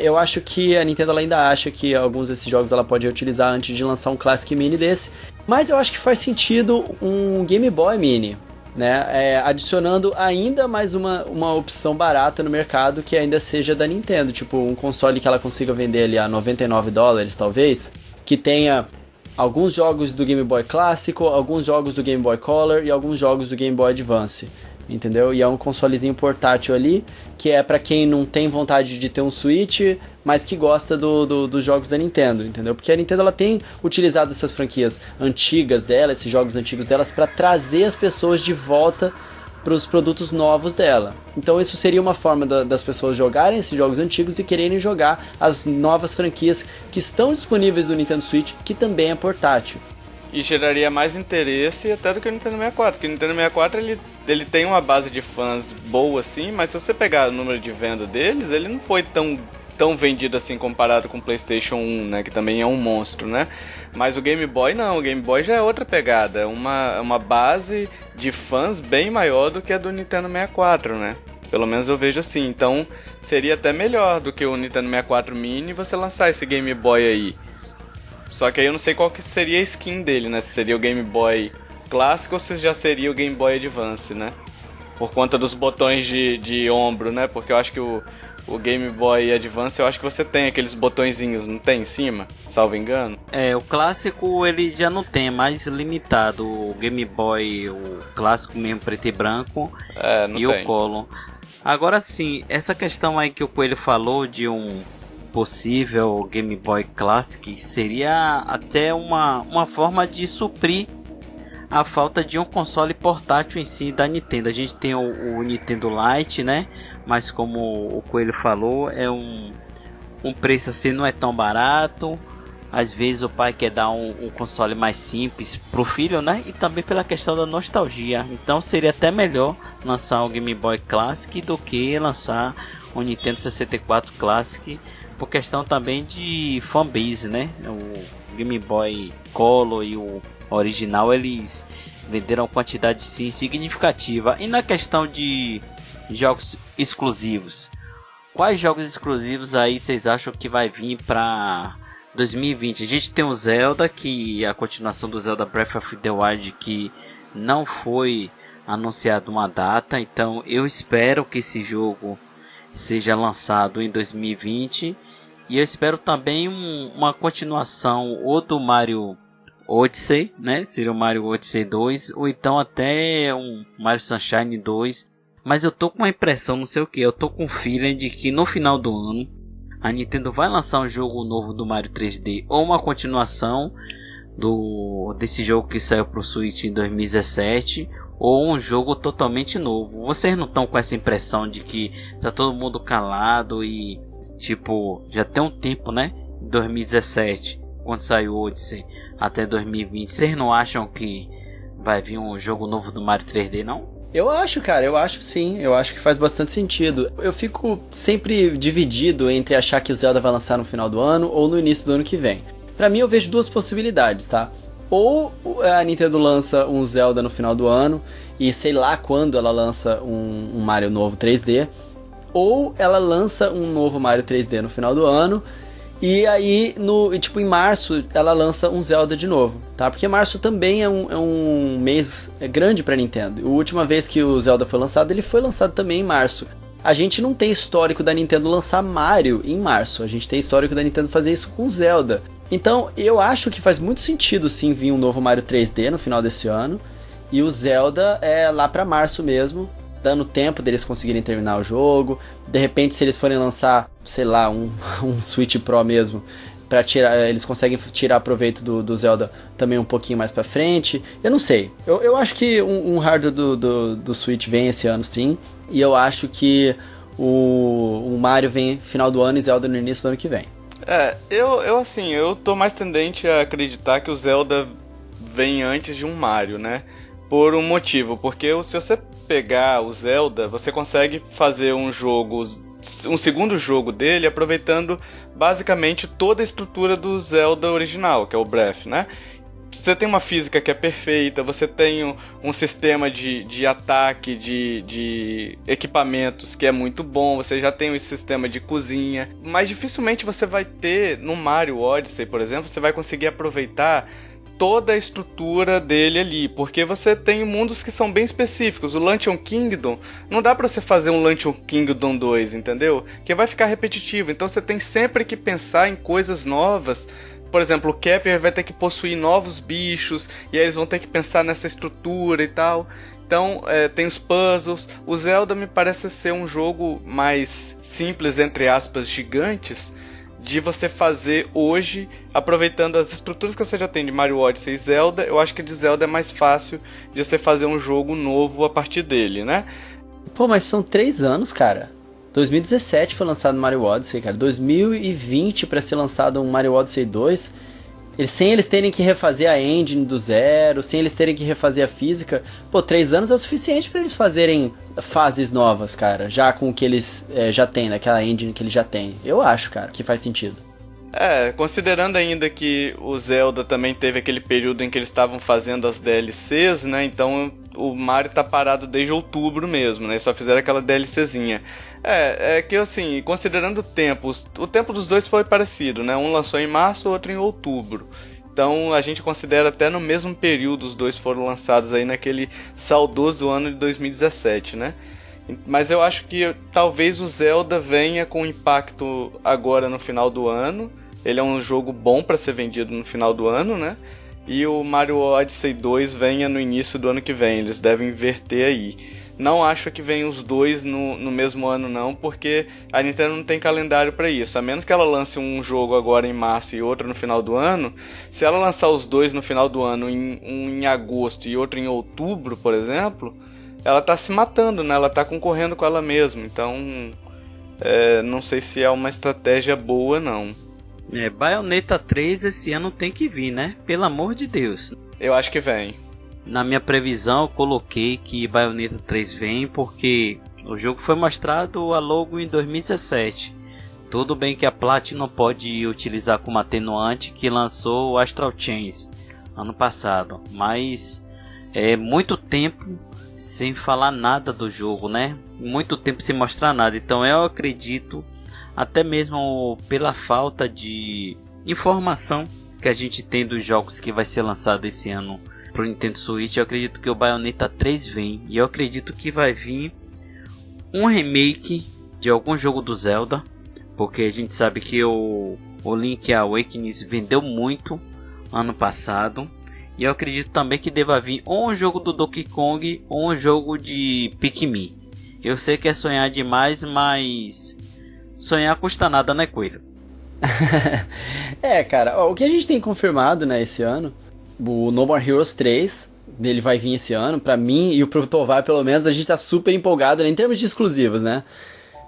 S1: Eu acho que a Nintendo ela ainda acha que alguns desses jogos ela pode utilizar antes de lançar um Classic Mini desse. Mas eu acho que faz sentido um Game Boy Mini. né? Adicionando ainda mais uma opção barata no mercado que ainda seja da Nintendo, tipo um console que ela consiga vender ali a $99 talvez, que tenha alguns jogos do Game Boy clássico, alguns jogos do Game Boy Color e alguns jogos do Game Boy Advance, entendeu? E é um consolezinho portátil ali, que é pra quem não tem vontade de ter um Switch, mas que gosta dos jogos da Nintendo, entendeu? Porque a Nintendo ela tem utilizado essas franquias antigas dela, esses jogos antigos delas, pra trazer as pessoas de volta para os produtos novos dela. Então isso seria uma forma das pessoas jogarem esses jogos antigos e quererem jogar as novas franquias que estão disponíveis no Nintendo Switch, que também é portátil.
S2: E geraria mais interesse até do que o Nintendo 64, porque o Nintendo 64 ele tem uma base de fãs boa assim, mas se você pegar o número de venda deles, ele não foi tão vendido assim comparado com o PlayStation 1, né, que também é um monstro, né? Mas o Game Boy não, o Game Boy já é outra pegada, uma base de fãs bem maior do que a do Nintendo 64, né? Pelo menos eu vejo assim, então seria até melhor do que o Nintendo 64 Mini você lançar esse Game Boy aí. Só que aí eu não sei qual que seria a skin dele, né? Se seria o Game Boy clássico ou se já seria o Game Boy Advance, né? Por conta dos botões de ombro, né? Porque eu acho que o Game Boy Advance, eu acho que você tem aqueles botõezinhos, não tem em cima? Salvo engano.
S3: O clássico ele já não tem, é mais limitado. O Game Boy, o clássico mesmo, preto e branco,
S2: não
S3: e
S2: tem.
S3: o Color. Agora sim, essa questão aí que o Coelho falou de um possível Game Boy Classic seria até uma forma de suprir a falta de um console portátil em si da Nintendo. A gente tem o Nintendo Lite, né? Mas como o Coelho falou, é um preço assim, não é tão barato. Às vezes o pai quer dar um console mais simples pro filho, né? E também pela questão da nostalgia. Então seria até melhor lançar o Game Boy Classic do que lançar o Nintendo 64 Classic, por questão também de fanbase, né? O Game Boy Color e o original, eles venderam quantidade sim significativa. E na questão de jogos exclusivos, quais jogos exclusivos aí vocês acham que vai vir para 2020? A gente tem o Zelda, que é a continuação do Zelda Breath of the Wild, que não foi anunciado uma data, então eu espero que esse jogo seja lançado em 2020. E eu espero também uma continuação ou do Mario Odyssey, né? Seria o Mario Odyssey 2, ou então até um Mario Sunshine 2. Mas eu tô com uma impressão, não sei o que, eu tô com um feeling de que no final do ano a Nintendo vai lançar um jogo novo do Mario 3D, ou uma continuação desse jogo que saiu pro Switch em 2017, ou um jogo totalmente novo. Vocês não estão com essa impressão de que tá todo mundo calado e tipo, já tem um tempo, né? 2017, quando saiu o Odyssey, até 2020. Vocês não acham que vai vir um jogo novo do Mario 3D, não?
S1: Eu acho, cara, eu acho sim, eu acho que faz bastante sentido. Eu fico sempre dividido entre achar que o Zelda vai lançar no final do ano ou no início do ano que vem. Pra mim eu vejo duas possibilidades, tá? Ou a Nintendo lança um Zelda no final do ano e sei lá quando ela lança um Mario novo 3D, ou ela lança um novo Mario 3D no final do ano e aí em março ela lança um Zelda de novo, tá? Porque março também é um mês grande pra Nintendo. A última vez que o Zelda foi lançado, ele foi lançado também em março. A gente não tem histórico da Nintendo lançar Mario em março, a gente tem histórico da Nintendo fazer isso com Zelda. Então eu acho que faz muito sentido sim vir um novo Mario 3D no final desse ano, e o Zelda é lá pra março mesmo, dando tempo deles conseguirem terminar o jogo. De repente, se eles forem lançar, sei lá, um Switch Pro mesmo, eles conseguem tirar proveito do Zelda também um pouquinho mais pra frente. Eu não sei, eu acho que um hardware do Switch vem esse ano sim, e eu acho que o Mario vem final do ano e Zelda no início do ano que vem.
S2: Eu tô mais tendente a acreditar que o Zelda vem antes de um Mario, né? Por um motivo, porque se você pegar o Zelda, você consegue fazer um segundo jogo dele aproveitando basicamente toda a estrutura do Zelda original, que é o Breath, né? Você tem uma física que é perfeita, você tem um sistema de ataque, de equipamentos que é muito bom, você já tem um sistema de cozinha, mas dificilmente você vai ter, no Mario Odyssey, por exemplo, você vai conseguir aproveitar toda a estrutura dele ali, porque você tem mundos que são bem específicos. O Luncheon Kingdom, não dá pra você fazer um Luncheon Kingdom 2, entendeu? Que vai ficar repetitivo, então você tem sempre que pensar em coisas novas. Por exemplo, o Kepler vai ter que possuir novos bichos, e aí eles vão ter que pensar nessa estrutura e tal. Então, tem os puzzles. O Zelda me parece ser um jogo mais simples, entre aspas, gigantes, de você fazer hoje, aproveitando as estruturas que você já tem de Mario Odyssey e Zelda. Eu acho que de Zelda é mais fácil de você fazer um jogo novo a partir dele, né?
S1: Pô, mas são 3 anos, cara. 2017 foi lançado Mario Odyssey, cara. 2020 pra ser lançado um Mario Odyssey 2. Sem eles terem que refazer a engine do zero, sem eles terem que refazer a física. Pô, 3 anos é o suficiente pra eles fazerem fases novas, cara. Já com o que eles já têm, naquela engine que eles já têm. Eu acho, cara, que faz sentido.
S2: Considerando ainda que o Zelda também teve aquele período em que eles estavam fazendo as DLCs, né? Então o Mario tá parado desde outubro mesmo, né? Só fizeram aquela DLCzinha. É que assim, considerando o tempo dos dois foi parecido, né? Um lançou em março, o outro em outubro. Então a gente considera até no mesmo período os dois foram lançados aí naquele saudoso ano de 2017, né? Mas eu acho que talvez o Zelda venha com impacto agora no final do ano. Ele é um jogo bom para ser vendido no final do ano, né? E o Mario Odyssey 2 venha no início do ano que vem. Eles devem inverter aí. Não acho que venham os dois no mesmo ano não, porque a Nintendo não tem calendário para isso. A menos que ela lance um jogo agora em março e outro no final do ano. Se ela lançar os dois no final do ano, um em agosto e outro em outubro, por exemplo, ela tá se matando, né? Ela tá concorrendo com ela mesma. Então, não sei se é uma estratégia boa, não.
S3: Bayonetta 3 esse ano tem que vir, né? Pelo amor de Deus.
S2: Eu acho que vem.
S3: Na minha previsão eu coloquei que Bayonetta 3 vem porque o jogo foi mostrado a logo em 2017. Tudo bem que a Platinum pode utilizar como atenuante que lançou o Astral Chains ano passado, mas é muito tempo sem falar nada do jogo, né? Muito tempo sem mostrar nada. Então eu acredito, até mesmo pela falta de informação que a gente tem dos jogos que vai ser lançado esse ano pro Nintendo Switch, eu acredito que o Bayonetta 3 vem. E eu acredito que vai vir um remake de algum jogo do Zelda, porque a gente sabe que o Link Awakening vendeu muito ano passado. E eu acredito também que deva vir ou um jogo do Donkey Kong ou um jogo de Pikmin. Eu sei que é sonhar demais, mas sonhar custa nada, né, Coelho?
S1: Cara, o que a gente tem confirmado, né, esse ano, o No More Heroes 3, ele vai vir esse ano, pra mim e pro Tovar pelo menos, a gente tá super empolgado, né, em termos de exclusivos, né?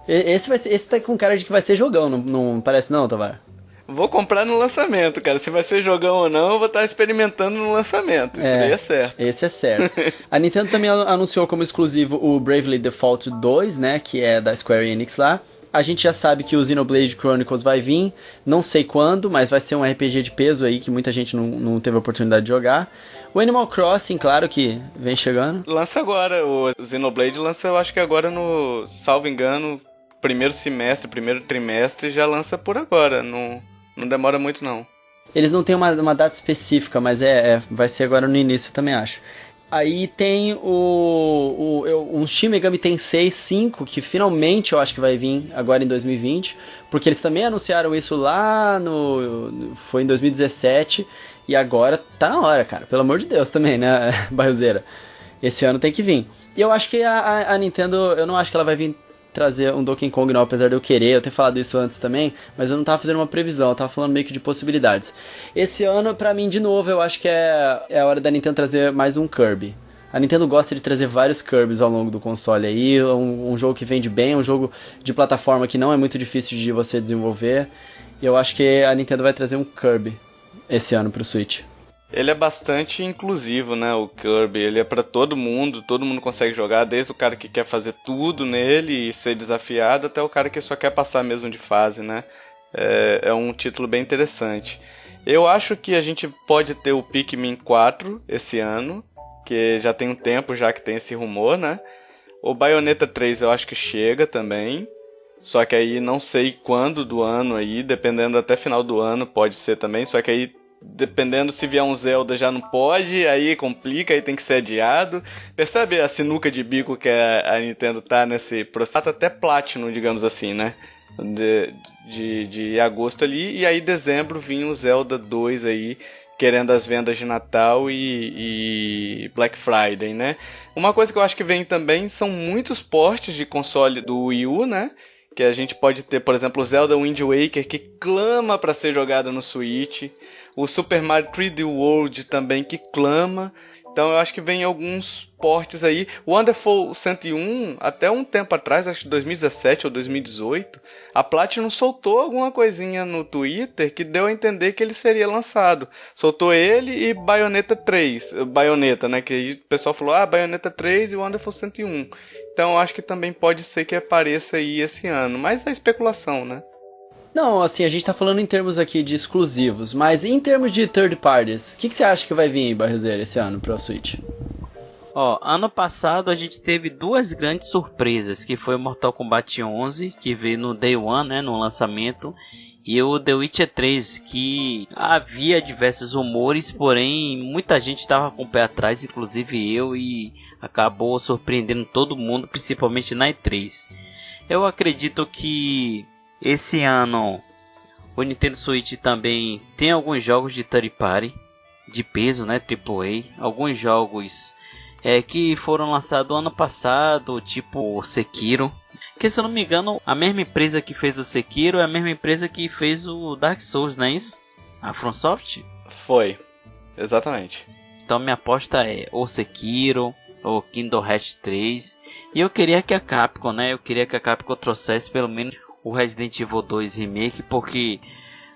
S1: Esse tá com cara de que vai ser jogão, não parece não, Tovar?
S2: Vou comprar no lançamento, cara. Se vai ser jogão ou não, eu vou estar experimentando no lançamento. Isso daí é certo.
S1: Esse é certo. A Nintendo também anunciou como exclusivo o Bravely Default 2, né? Que é da Square Enix lá. A gente já sabe que o Xenoblade Chronicles vai vir. Não sei quando, mas vai ser um RPG de peso aí que muita gente não teve a oportunidade de jogar. O Animal Crossing, claro que vem chegando.
S2: Lança agora. O Xenoblade lança, eu acho que agora no... Salvo engano, primeiro trimestre, já lança por agora. Não demora muito, não.
S1: Eles não têm uma data específica, mas vai ser agora no início, também acho. Aí tem um Shin Megami Tensei 5, que finalmente eu acho que vai vir agora em 2020, porque eles também anunciaram isso lá foi em 2017, e agora tá na hora, cara. Pelo amor de Deus também, né, Barrilzeira? Esse ano tem que vir. E eu acho que a Nintendo, eu não acho que ela vai vir trazer um Donkey Kong não, apesar de eu querer, eu ter falado isso antes também, mas eu não tava fazendo uma previsão, eu tava falando meio que de possibilidades. Esse ano, pra mim, de novo, eu acho que é a hora da Nintendo trazer mais um Kirby. A Nintendo gosta de trazer vários Kirbys ao longo do console aí, um jogo que vende bem, um jogo de plataforma que não é muito difícil de você desenvolver, e eu acho que a Nintendo vai trazer um Kirby esse ano pro Switch.
S2: Ele é bastante inclusivo, né, o Kirby, ele é pra todo mundo consegue jogar, desde o cara que quer fazer tudo nele e ser desafiado, até o cara que só quer passar mesmo de fase, né, é um título bem interessante. Eu acho que a gente pode ter o Pikmin 4 esse ano, que já tem um tempo já que tem esse rumor, né, o Bayonetta 3 eu acho que chega também, só que aí não sei quando do ano aí, dependendo até final do ano pode ser também, só que aí dependendo se vier um Zelda já não pode, aí complica, aí tem que ser adiado. Percebe a sinuca de bico que a Nintendo tá nesse processo? Até Platinum, digamos assim, né? De agosto ali, e aí dezembro vinha o Zelda 2 aí, querendo as vendas de Natal e Black Friday, né? Uma coisa que eu acho que vem também são muitos portes de console do Wii U, né? Que a gente pode ter, por exemplo, o Zelda Wind Waker, que clama para ser jogado no Switch. O Super Mario 3D World também, que clama. Então eu acho que vem alguns portes aí. O Wonderful 101, até um tempo atrás, acho que 2017 ou 2018, a Platinum soltou alguma coisinha no Twitter que deu a entender que ele seria lançado. Soltou ele e Bayonetta 3. Bayonetta, né? Que aí o pessoal falou, Bayonetta 3 e Wonderful 101. Então eu acho que também pode ser que apareça aí esse ano. Mas é especulação, né?
S1: Não, assim, a gente tá falando em termos aqui de exclusivos, mas em termos de third parties, o que você acha que vai vir, Barroseira, esse ano pra Switch?
S3: Ano passado a gente teve duas grandes surpresas, que foi o Mortal Kombat 11, que veio no Day One, né, no lançamento, e o The Witcher 3, que havia diversos rumores, porém muita gente estava com o pé atrás, inclusive eu, e acabou surpreendendo todo mundo, principalmente na E3. Eu acredito que esse ano o Nintendo Switch também tem alguns jogos de third party de peso, né, AAA, alguns jogos que foram lançados ano passado, tipo Sekiro, que se eu não me engano a mesma empresa que fez o Sekiro é a mesma empresa que fez o Dark Souls, não é isso? A From Soft?
S2: Foi, exatamente.
S3: Então minha aposta é ou Sekiro ou Kingdom Hearts 3, e eu queria que a Capcom, né, trouxesse pelo menos o Resident Evil 2 Remake, porque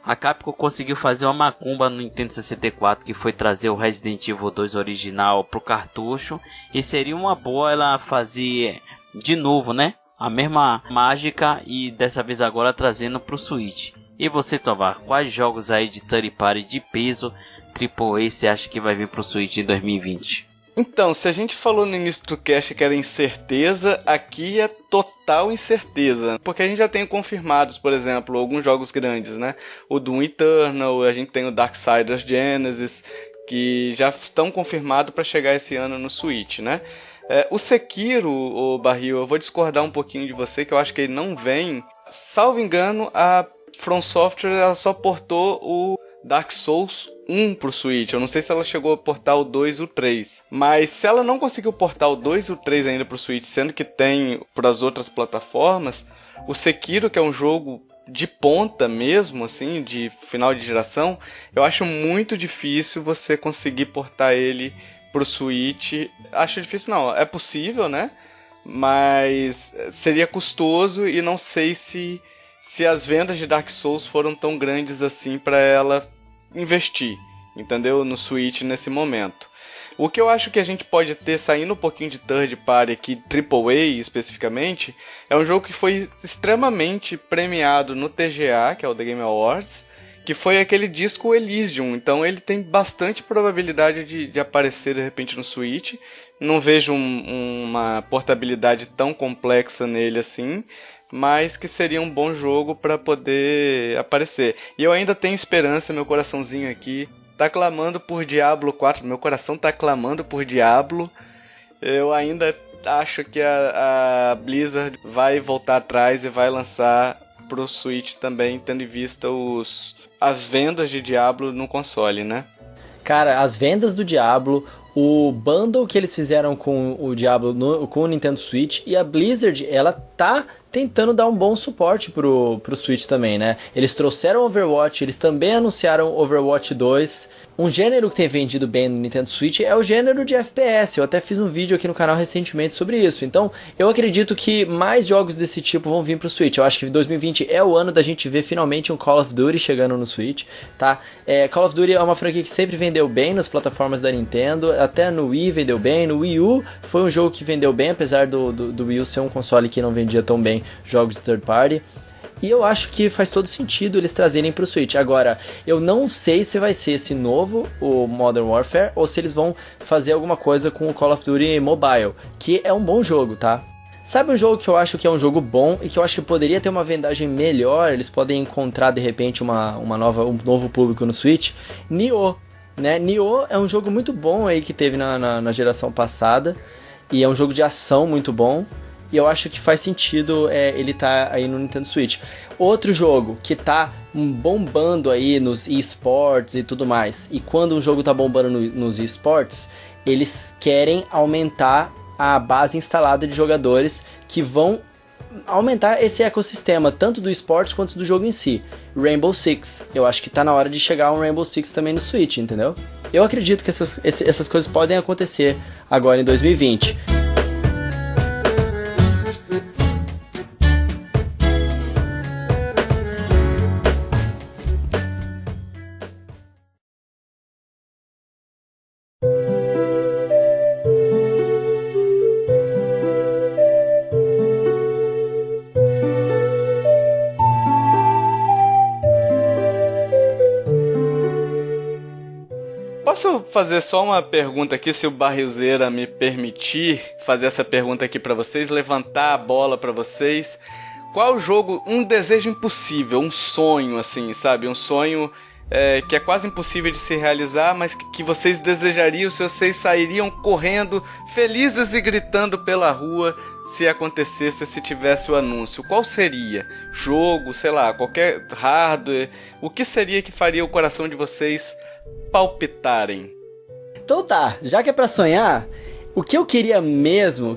S3: a Capcom conseguiu fazer uma macumba no Nintendo 64, que foi trazer o Resident Evil 2 original pro cartucho, e seria uma boa ela fazer de novo, né, a mesma mágica, e dessa vez agora trazendo pro Switch. E você, Tovar, quais jogos aí de third party de peso AAA você acha que vai vir pro Switch em 2020?
S2: Então, se a gente falou no início do cast que era incerteza, aqui é total incerteza. Porque a gente já tem confirmados, por exemplo, alguns jogos grandes, né? O Doom Eternal, a gente tem o Darksiders Genesis, que já estão confirmados para chegar esse ano no Switch, né? O Sekiro, o Barril, eu vou discordar um pouquinho de você, que eu acho que ele não vem. Salvo engano, a From Software ela só portou o Dark Souls 1 pro Switch. Eu não sei se ela chegou a portar o 2 e o 3. Mas se ela não conseguiu portar o 2 e o 3 ainda pro Switch, sendo que tem para as outras plataformas, o Sekiro, que é um jogo de ponta mesmo, assim, de final de geração, eu acho muito difícil você conseguir portar ele pro Switch. Acho difícil não, é possível, né? Mas seria custoso e não sei se as vendas de Dark Souls foram tão grandes assim para ela investir, entendeu? No Switch nesse momento. O que eu acho que a gente pode ter, saindo um pouquinho de third party aqui, AAA especificamente, é um jogo que foi extremamente premiado no TGA, que é o The Game Awards, que foi aquele disco Elysium. Então ele tem bastante probabilidade de aparecer de repente no Switch. Não vejo uma portabilidade tão complexa nele assim, mas que seria um bom jogo para poder aparecer. E eu ainda tenho esperança, meu coraçãozinho aqui tá clamando por Diablo 4, meu coração tá clamando por Diablo. Eu ainda acho que a Blizzard vai voltar atrás e vai lançar pro Switch também, tendo em vista as vendas de Diablo no console, né?
S1: Cara, as vendas do Diablo, o bundle que eles fizeram com o Diablo com o Nintendo Switch, e a Blizzard, ela tá tentando dar um bom suporte pro Switch também, né? Eles trouxeram Overwatch, eles também anunciaram Overwatch 2. Um gênero que tem vendido bem no Nintendo Switch é o gênero de FPS. Eu até fiz um vídeo aqui no canal recentemente sobre isso. Então, eu acredito que mais jogos desse tipo vão vir pro Switch. Eu acho que 2020 é o ano da gente ver finalmente um Call of Duty chegando no Switch, tá? Call of Duty é uma franquia que sempre vendeu bem nas plataformas da Nintendo, até no Wii vendeu bem, no Wii U foi um jogo que vendeu bem, apesar do Wii U ser um console que não vendia tão bem jogos de third party. E eu acho que faz todo sentido eles trazerem pro Switch. Agora, eu não sei se vai ser esse novo, o Modern Warfare, ou se eles vão fazer alguma coisa com o Call of Duty Mobile, que é um bom jogo, tá? Sabe um jogo que eu acho que é um jogo bom e que eu acho que poderia ter uma vendagem melhor, eles podem encontrar de repente um novo público no Switch? Nioh, né? Nioh é um jogo muito bom aí que teve na geração passada e é um jogo de ação muito bom e eu acho que faz sentido ele tá aí no Nintendo Switch. Outro jogo que tá bombando aí nos eSports e tudo mais, e quando um jogo tá bombando nos eSports, eles querem aumentar a base instalada de jogadores que vão aumentar esse ecossistema, tanto do esporte quanto do jogo em si. Rainbow Six. Eu acho que tá na hora de chegar um Rainbow Six também no Switch, entendeu? Eu acredito que essas coisas podem acontecer agora em 2020.
S2: Posso fazer só uma pergunta aqui, se o Barrilzeira me permitir fazer essa pergunta aqui pra vocês, levantar a bola pra vocês. Qual jogo, um desejo impossível, um sonho assim, sabe? Um sonho que é quase impossível de se realizar, mas que vocês desejariam se vocês sairiam correndo, felizes e gritando pela rua se acontecesse, se tivesse o anúncio. Qual seria? Jogo, sei lá, qualquer hardware? O que seria que faria o coração de vocês palpitarem?
S1: Então tá, já que é pra sonhar, o que eu queria mesmo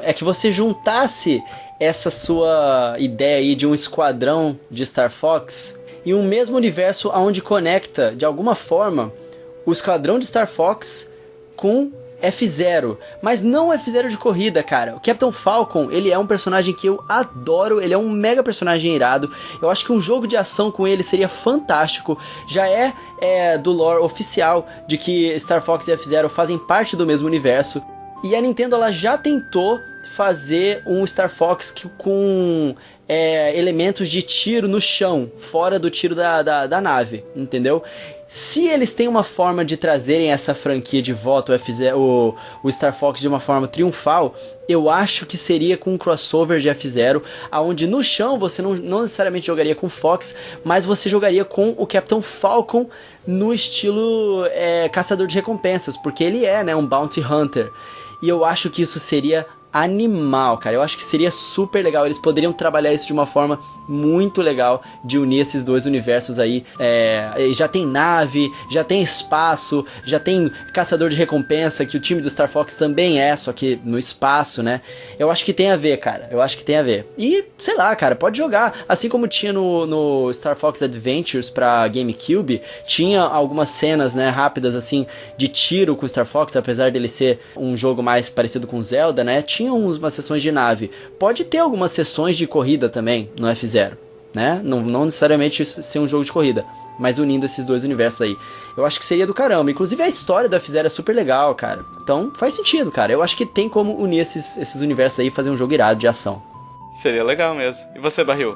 S1: é que você juntasse essa sua ideia aí de um esquadrão de Star Fox em um mesmo universo onde conecta, de alguma forma, o esquadrão de Star Fox com F-Zero, mas não o F-Zero de corrida, cara. O Captain Falcon, ele é um personagem que eu adoro, ele é um mega personagem irado. Eu acho que um jogo de ação com ele seria fantástico. Já é do lore oficial de que Star Fox e F-Zero fazem parte do mesmo universo. E a Nintendo, ela já tentou fazer um Star Fox com elementos de tiro no chão, fora do tiro da nave, entendeu? Se eles têm uma forma de trazerem essa franquia de volta, o Star Fox, de uma forma triunfal, eu acho que seria com um crossover de F-Zero, onde no chão você não necessariamente jogaria com Fox, mas você jogaria com o Captain Falcon no estilo caçador de recompensas, porque ele é, né, um Bounty Hunter. E eu acho que isso seria animal, cara. Eu acho que seria super legal. Eles poderiam trabalhar isso de uma forma muito legal, de unir esses dois universos aí. Já tem nave, já tem espaço, já tem caçador de recompensa, que o time do Star Fox também só que no espaço, né? Eu acho que tem a ver, cara. Eu acho que tem a ver. E, sei lá, cara, pode jogar. Assim como tinha no Star Fox Adventures pra GameCube, tinha algumas cenas, né, rápidas, assim, de tiro com o Star Fox, apesar dele ser um jogo mais parecido com Zelda, né? Tinha umas sessões de nave. Pode ter algumas sessões de corrida também no F-Zero, né? Não necessariamente ser um jogo de corrida, mas unindo esses dois universos aí. Eu acho que seria do caramba. Inclusive a história do F-Zero é super legal, cara. Então faz sentido, cara. Eu acho que tem como unir esses universos aí e fazer um jogo irado de ação.
S2: Seria legal mesmo. E você, Barril?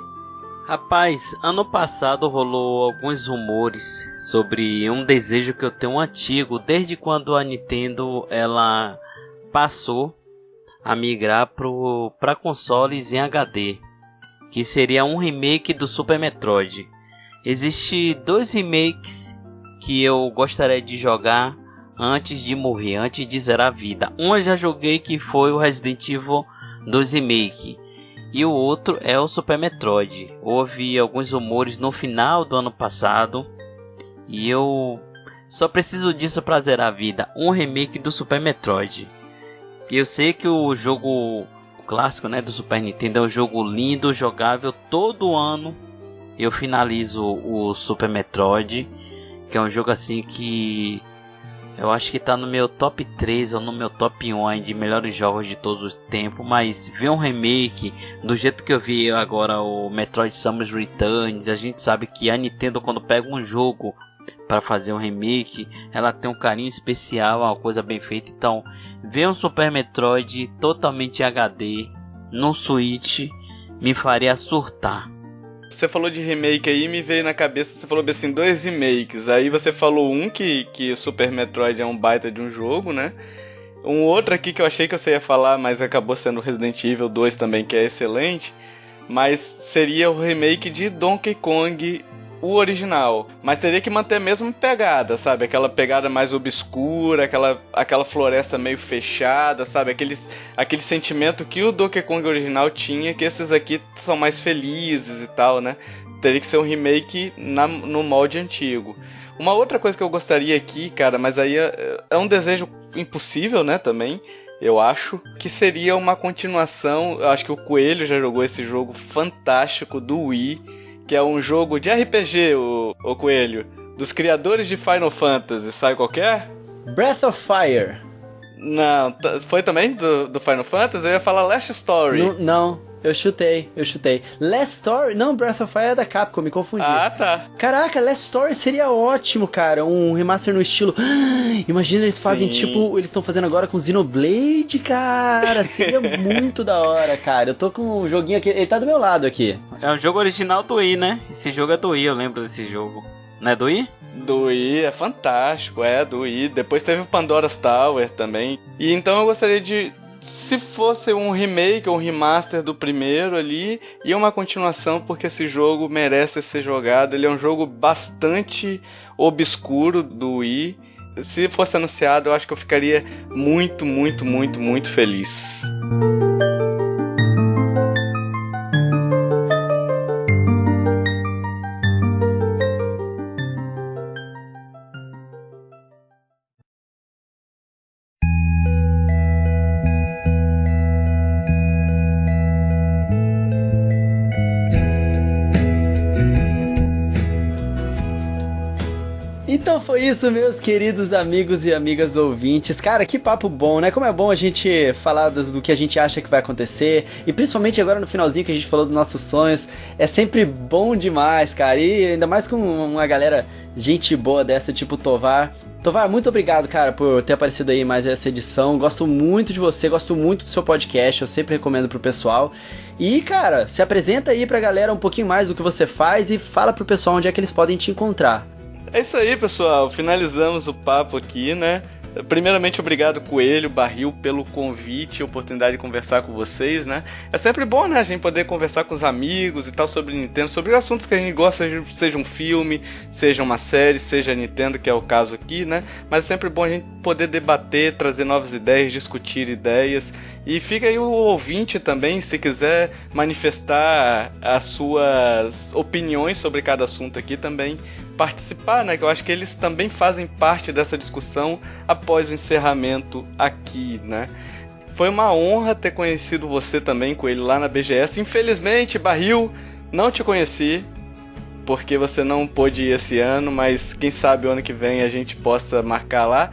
S3: Rapaz, ano passado rolou alguns rumores sobre um desejo que eu tenho antigo, desde quando a Nintendo ela passou a migrar para consoles em HD, que seria um remake do Super Metroid. Existem 2 remakes que eu gostaria de jogar antes de morrer, antes de zerar a vida. Um eu já joguei, que foi o Resident Evil 2 Remake, e o outro é o Super Metroid. Houve alguns rumores no final do ano passado e eu só preciso disso para zerar a vida, um remake do Super Metroid. Eu sei que o jogo clássico, né, do Super Nintendo é um jogo lindo, jogável. Todo ano eu finalizo o Super Metroid, que é um jogo assim que eu acho que tá no meu top 3 ou no meu top 1 aí de melhores jogos de todos os tempos. Mas ver um remake do jeito que eu vi agora o Metroid Samus Returns, a gente sabe que a Nintendo, quando pega um jogo para fazer um remake, ela tem um carinho especial, uma coisa bem feita. Então, ver um Super Metroid totalmente em HD no Switch me faria surtar.
S2: Você falou de remake aí, me veio na cabeça, você falou assim, 2 remakes. Aí você falou um que o Super Metroid é um baita de um jogo, né? Um outro aqui que eu achei que você ia falar, mas acabou sendo Resident Evil 2 também, que é excelente, mas seria o remake de Donkey Kong, o original. Mas teria que manter a mesma pegada, sabe? Aquela pegada mais obscura, aquela floresta meio fechada, sabe? Aquele sentimento que o Donkey Kong original tinha, que esses aqui são mais felizes e tal, né? Teria que ser um remake no molde antigo. Uma outra coisa que eu gostaria aqui, cara, mas aí é um desejo impossível, né, também, eu acho, que seria uma continuação. Eu acho que o Coelho já jogou esse jogo fantástico do Wii, que é um jogo de RPG, o Coelho, dos criadores de Final Fantasy, sabe qual que é?
S1: Breath of Fire.
S2: Não, foi também do Final Fantasy? Eu ia falar Last Story.
S1: Não. Eu chutei. Last Story? Não, Breath of Fire é da Capcom, me confundi.
S2: Ah, tá.
S1: Caraca, Last Story seria ótimo, cara. Um remaster no estilo... Imagina eles fazem tipo... Eles estão fazendo agora com Xenoblade, cara. Seria muito da hora, cara. Eu tô com um joguinho aqui... Ele tá do meu lado aqui.
S3: É um jogo original do Wii, né? Esse jogo é do Wii, eu lembro desse jogo. Não é do Wii?
S2: Do Wii, é fantástico, é do Wii. Depois teve o Pandora's Tower também. E então eu gostaria de... Se fosse um remake ou um remaster do primeiro ali e uma continuação, porque esse jogo merece ser jogado. Ele é um jogo bastante obscuro do Wii. Se fosse anunciado, eu acho que eu ficaria muito, muito, muito, muito feliz.
S1: Então foi isso, meus queridos amigos e amigas ouvintes. Cara, que papo bom, né? Como é bom a gente falar do que a gente acha que vai acontecer. E principalmente agora no finalzinho que a gente falou dos nossos sonhos. É sempre bom demais, cara. E ainda mais com uma galera, gente boa dessa, tipo Tovar. Tovar, muito obrigado, cara, por ter aparecido aí em mais essa edição. Gosto muito de você, gosto muito do seu podcast. Eu sempre recomendo pro pessoal. E, cara, se apresenta aí pra galera um pouquinho mais do que você faz e fala pro pessoal onde é que eles podem te encontrar.
S2: É isso aí, pessoal. Finalizamos o papo aqui, né? Primeiramente, obrigado, Coelho, Barril, pelo convite e oportunidade de conversar com vocês, né? É sempre bom, né, a gente poder conversar com os amigos e tal sobre Nintendo, sobre assuntos que a gente gosta, seja um filme, seja uma série, seja Nintendo, que é o caso aqui, né? Mas é sempre bom a gente poder debater, trazer novas ideias, discutir ideias. E fica aí o ouvinte também, se quiser manifestar as suas opiniões sobre cada assunto aqui também, participar, né? Que eu acho que eles também fazem parte dessa discussão após o encerramento aqui, né? Foi uma honra ter conhecido você também, Coelho, lá na BGS. Infelizmente, Barril, não te conheci, porque você não pôde ir esse ano, mas quem sabe o ano que vem a gente possa marcar lá.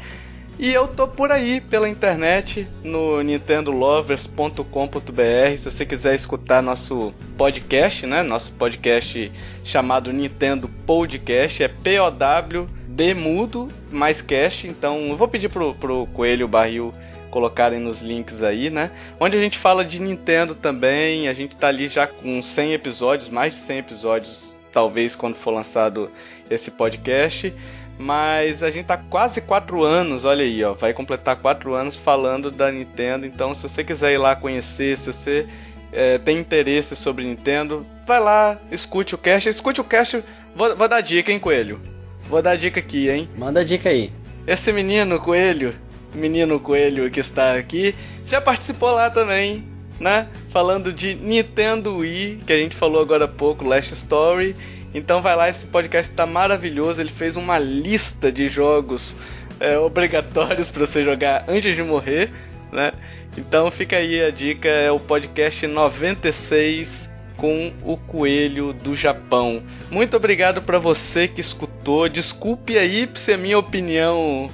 S2: E eu tô por aí pela internet no nintendolovers.com.br. Se você quiser escutar nosso podcast, né? Nosso podcast chamado Nintendo Podcast, é POWD mudo mais cast. Então eu vou pedir pro Coelho e o Barril colocarem nos links aí, né? Onde a gente fala de Nintendo também. A gente tá ali já com 100 episódios, mais de 100 episódios, talvez quando for lançado esse podcast. Mas a gente tá quase 4 anos, olha aí, ó, vai completar 4 anos falando da Nintendo. Então se você quiser ir lá conhecer, se você tem interesse sobre Nintendo, vai lá, escute o cast. Vou dar dica, hein, Coelho? Vou dar dica aqui, hein?
S1: Manda a dica aí.
S2: Esse menino Coelho que está aqui, já participou lá também, né? Falando de Nintendo Wii, que a gente falou agora há pouco, Last Story. Então vai lá, esse podcast tá maravilhoso. Ele fez uma lista de jogos obrigatórios para você jogar antes de morrer, né? Então fica aí a dica, é o podcast 96 com o Coelho do Japão. Muito obrigado para você que escutou. Desculpe aí se a minha opinião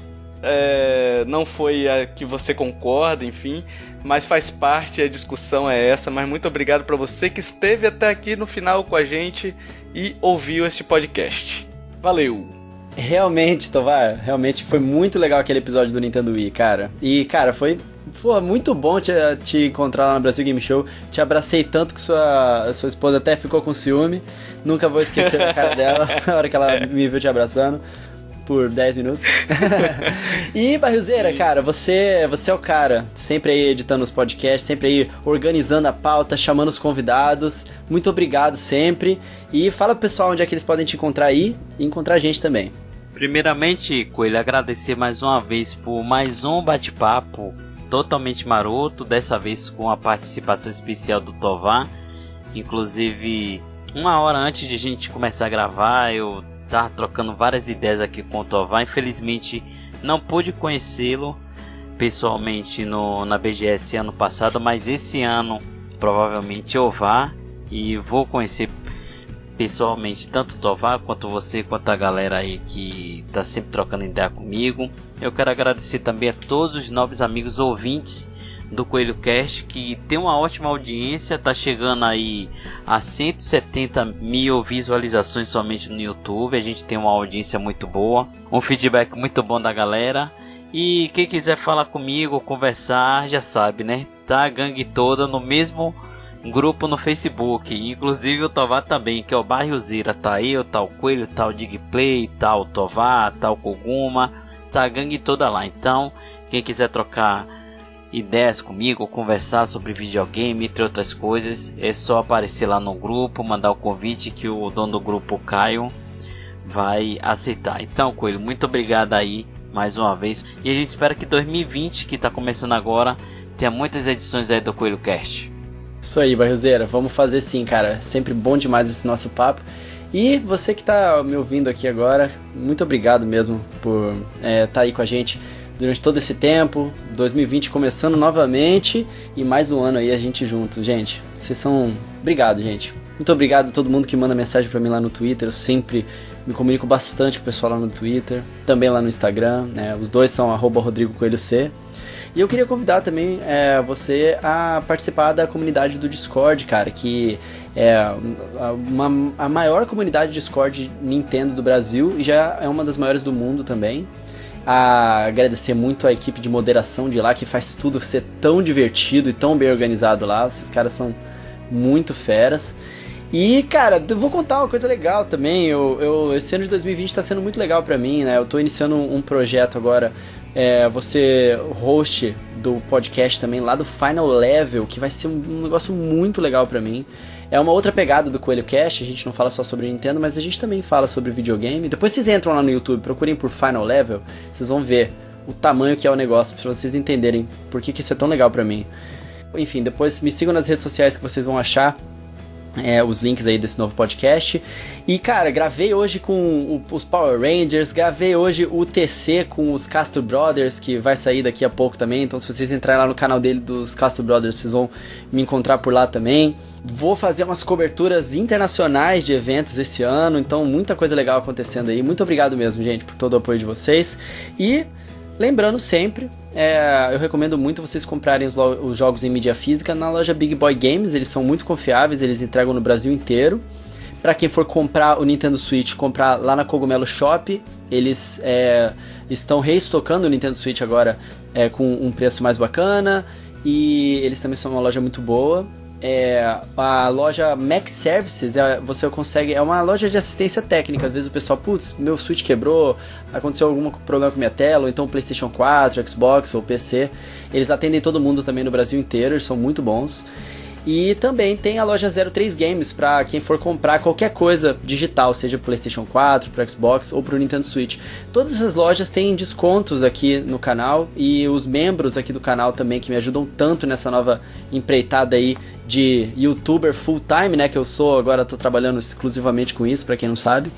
S2: não foi a que você concorda, enfim, mas faz parte, a discussão é essa. Mas muito obrigado para você que esteve até aqui no final com a gente e ouviu este podcast. Valeu!
S1: Realmente, Tovar, realmente foi muito legal aquele episódio do Nintendo Wii, cara. E, cara, foi muito bom te encontrar lá no Brasil Game Show. Te abracei tanto que sua esposa até ficou com ciúme. Nunca vou esquecer a cara dela, na hora que ela me viu te abraçando. por 10 minutos. E, Barrilzeira, cara, você é o cara, sempre aí editando os podcasts, sempre aí organizando a pauta, chamando os convidados. Muito obrigado sempre. E fala pro pessoal onde é que eles podem te encontrar aí e encontrar a gente também.
S3: Primeiramente, Coelho, agradecer mais uma vez por mais um bate-papo totalmente maroto, dessa vez com a participação especial do Tovar. Inclusive, 1 hora antes de a gente começar a gravar, eu tava trocando várias ideias aqui com o Tovar. Infelizmente, não pude conhecê-lo pessoalmente na BGS ano passado, mas esse ano provavelmente eu vá e vou conhecer pessoalmente tanto o Tovar quanto você, quanto a galera aí que tá sempre trocando ideia comigo. Eu quero agradecer também a todos os novos amigos ouvintes do Coelho Cast, que tem uma ótima audiência, tá chegando aí a 170 mil visualizações somente no YouTube. A gente tem uma audiência muito boa, um feedback muito bom da galera. E quem quiser falar comigo, conversar, já sabe, né? Tá a gangue toda no mesmo grupo no Facebook, inclusive o Tovar também, que é o Barrilzeira. Tá eu, tá o Coelho, tá o Digplay, tá o Tovar, tá o Koguma, tá a gangue toda lá. Então, quem quiser trocar ideias comigo, conversar sobre videogame, entre outras coisas, é só aparecer lá no grupo, mandar o convite que o dono do grupo, Caio, vai aceitar. Então, Coelho, muito obrigado aí mais uma vez, e a gente espera que 2020, que tá começando agora, tenha muitas edições aí do Coelho Cast.
S1: Isso aí, Barrilzeira, vamos fazer sim, cara. Sempre bom demais esse nosso papo. E você que tá me ouvindo aqui agora, muito obrigado mesmo por tá aí com a gente durante todo esse tempo. 2020 começando novamente e mais um ano aí a gente junto, gente. Vocês são... Obrigado, gente. Muito obrigado a todo mundo que manda mensagem pra mim lá no Twitter. Eu sempre me comunico bastante com o pessoal lá no Twitter, também lá no Instagram, né? Os dois são @RodrigoCoelhoC. E eu queria convidar também você a participar da comunidade do Discord, cara, que é a maior comunidade de Discord Nintendo do Brasil e já é uma das maiores do mundo também. Agradecer muito a equipe de moderação de lá, que faz tudo ser tão divertido e tão bem organizado lá. Esses caras são muito feras. E, cara, eu vou contar uma coisa legal também. Esse ano de 2020 está sendo muito legal pra mim, né? Eu tô iniciando um projeto agora, vou ser host do podcast também lá do Final Level, que vai ser um negócio muito legal pra mim. É uma outra pegada do Coelho Cast, a gente não fala só sobre Nintendo, mas a gente também fala sobre videogame. Depois vocês entram lá no YouTube, procurem por Final Level, vocês vão ver o tamanho que é o negócio, pra vocês entenderem por que isso é tão legal pra mim. Enfim, depois me sigam nas redes sociais que vocês vão achar os links aí desse novo podcast. E, cara, gravei hoje com os Power Rangers, gravei hoje o TC com os Castro Brothers, que vai sair daqui a pouco também. Então, se vocês entrarem lá no canal dele dos Castro Brothers, vocês vão me encontrar por lá também. Vou fazer umas coberturas internacionais de eventos esse ano, então muita coisa legal acontecendo aí. Muito obrigado mesmo, gente, por todo o apoio de vocês. E lembrando sempre, eu recomendo muito vocês comprarem os jogos em mídia física na loja Big Boy Games. Eles são muito confiáveis, eles entregam no Brasil inteiro. Para quem for comprar o Nintendo Switch, comprar lá na Cogumelo Shop. Eles estão reestocando o Nintendo Switch agora com um preço mais bacana. E eles também são uma loja muito boa. A loja Mac Services, você consegue, é uma loja de assistência técnica. Às vezes o pessoal, putz, meu Switch quebrou, aconteceu algum problema com minha tela, ou então PlayStation 4, Xbox ou PC. Eles atendem todo mundo também no Brasil inteiro, eles são muito bons. E também tem a loja 03 Games para quem for comprar qualquer coisa digital, seja pro PlayStation 4, pro Xbox ou pro Nintendo Switch. Todas essas lojas têm descontos aqui no canal e os membros aqui do canal também que me ajudam tanto nessa nova empreitada aí de youtuber full time, né, que eu sou agora, tô trabalhando exclusivamente com isso, para quem não sabe.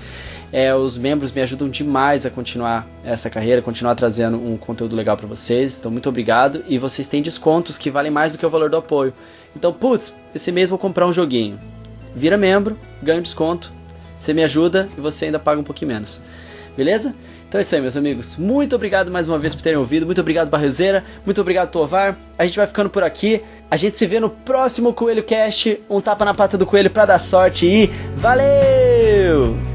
S1: Os membros me ajudam demais a continuar essa carreira, continuar trazendo um conteúdo legal para vocês. Então, muito obrigado. E vocês têm descontos que valem mais do que o valor do apoio. Então, putz, esse mês vou comprar um joguinho. Vira membro, ganha um desconto. Você me ajuda e você ainda paga um pouquinho menos. Beleza? Então é isso aí, meus amigos. Muito obrigado mais uma vez por terem ouvido. Muito obrigado, Barrilzeira. Muito obrigado, Tovar. A gente vai ficando por aqui. A gente se vê no próximo Coelho Cast. Um tapa na pata do coelho pra dar sorte e valeu!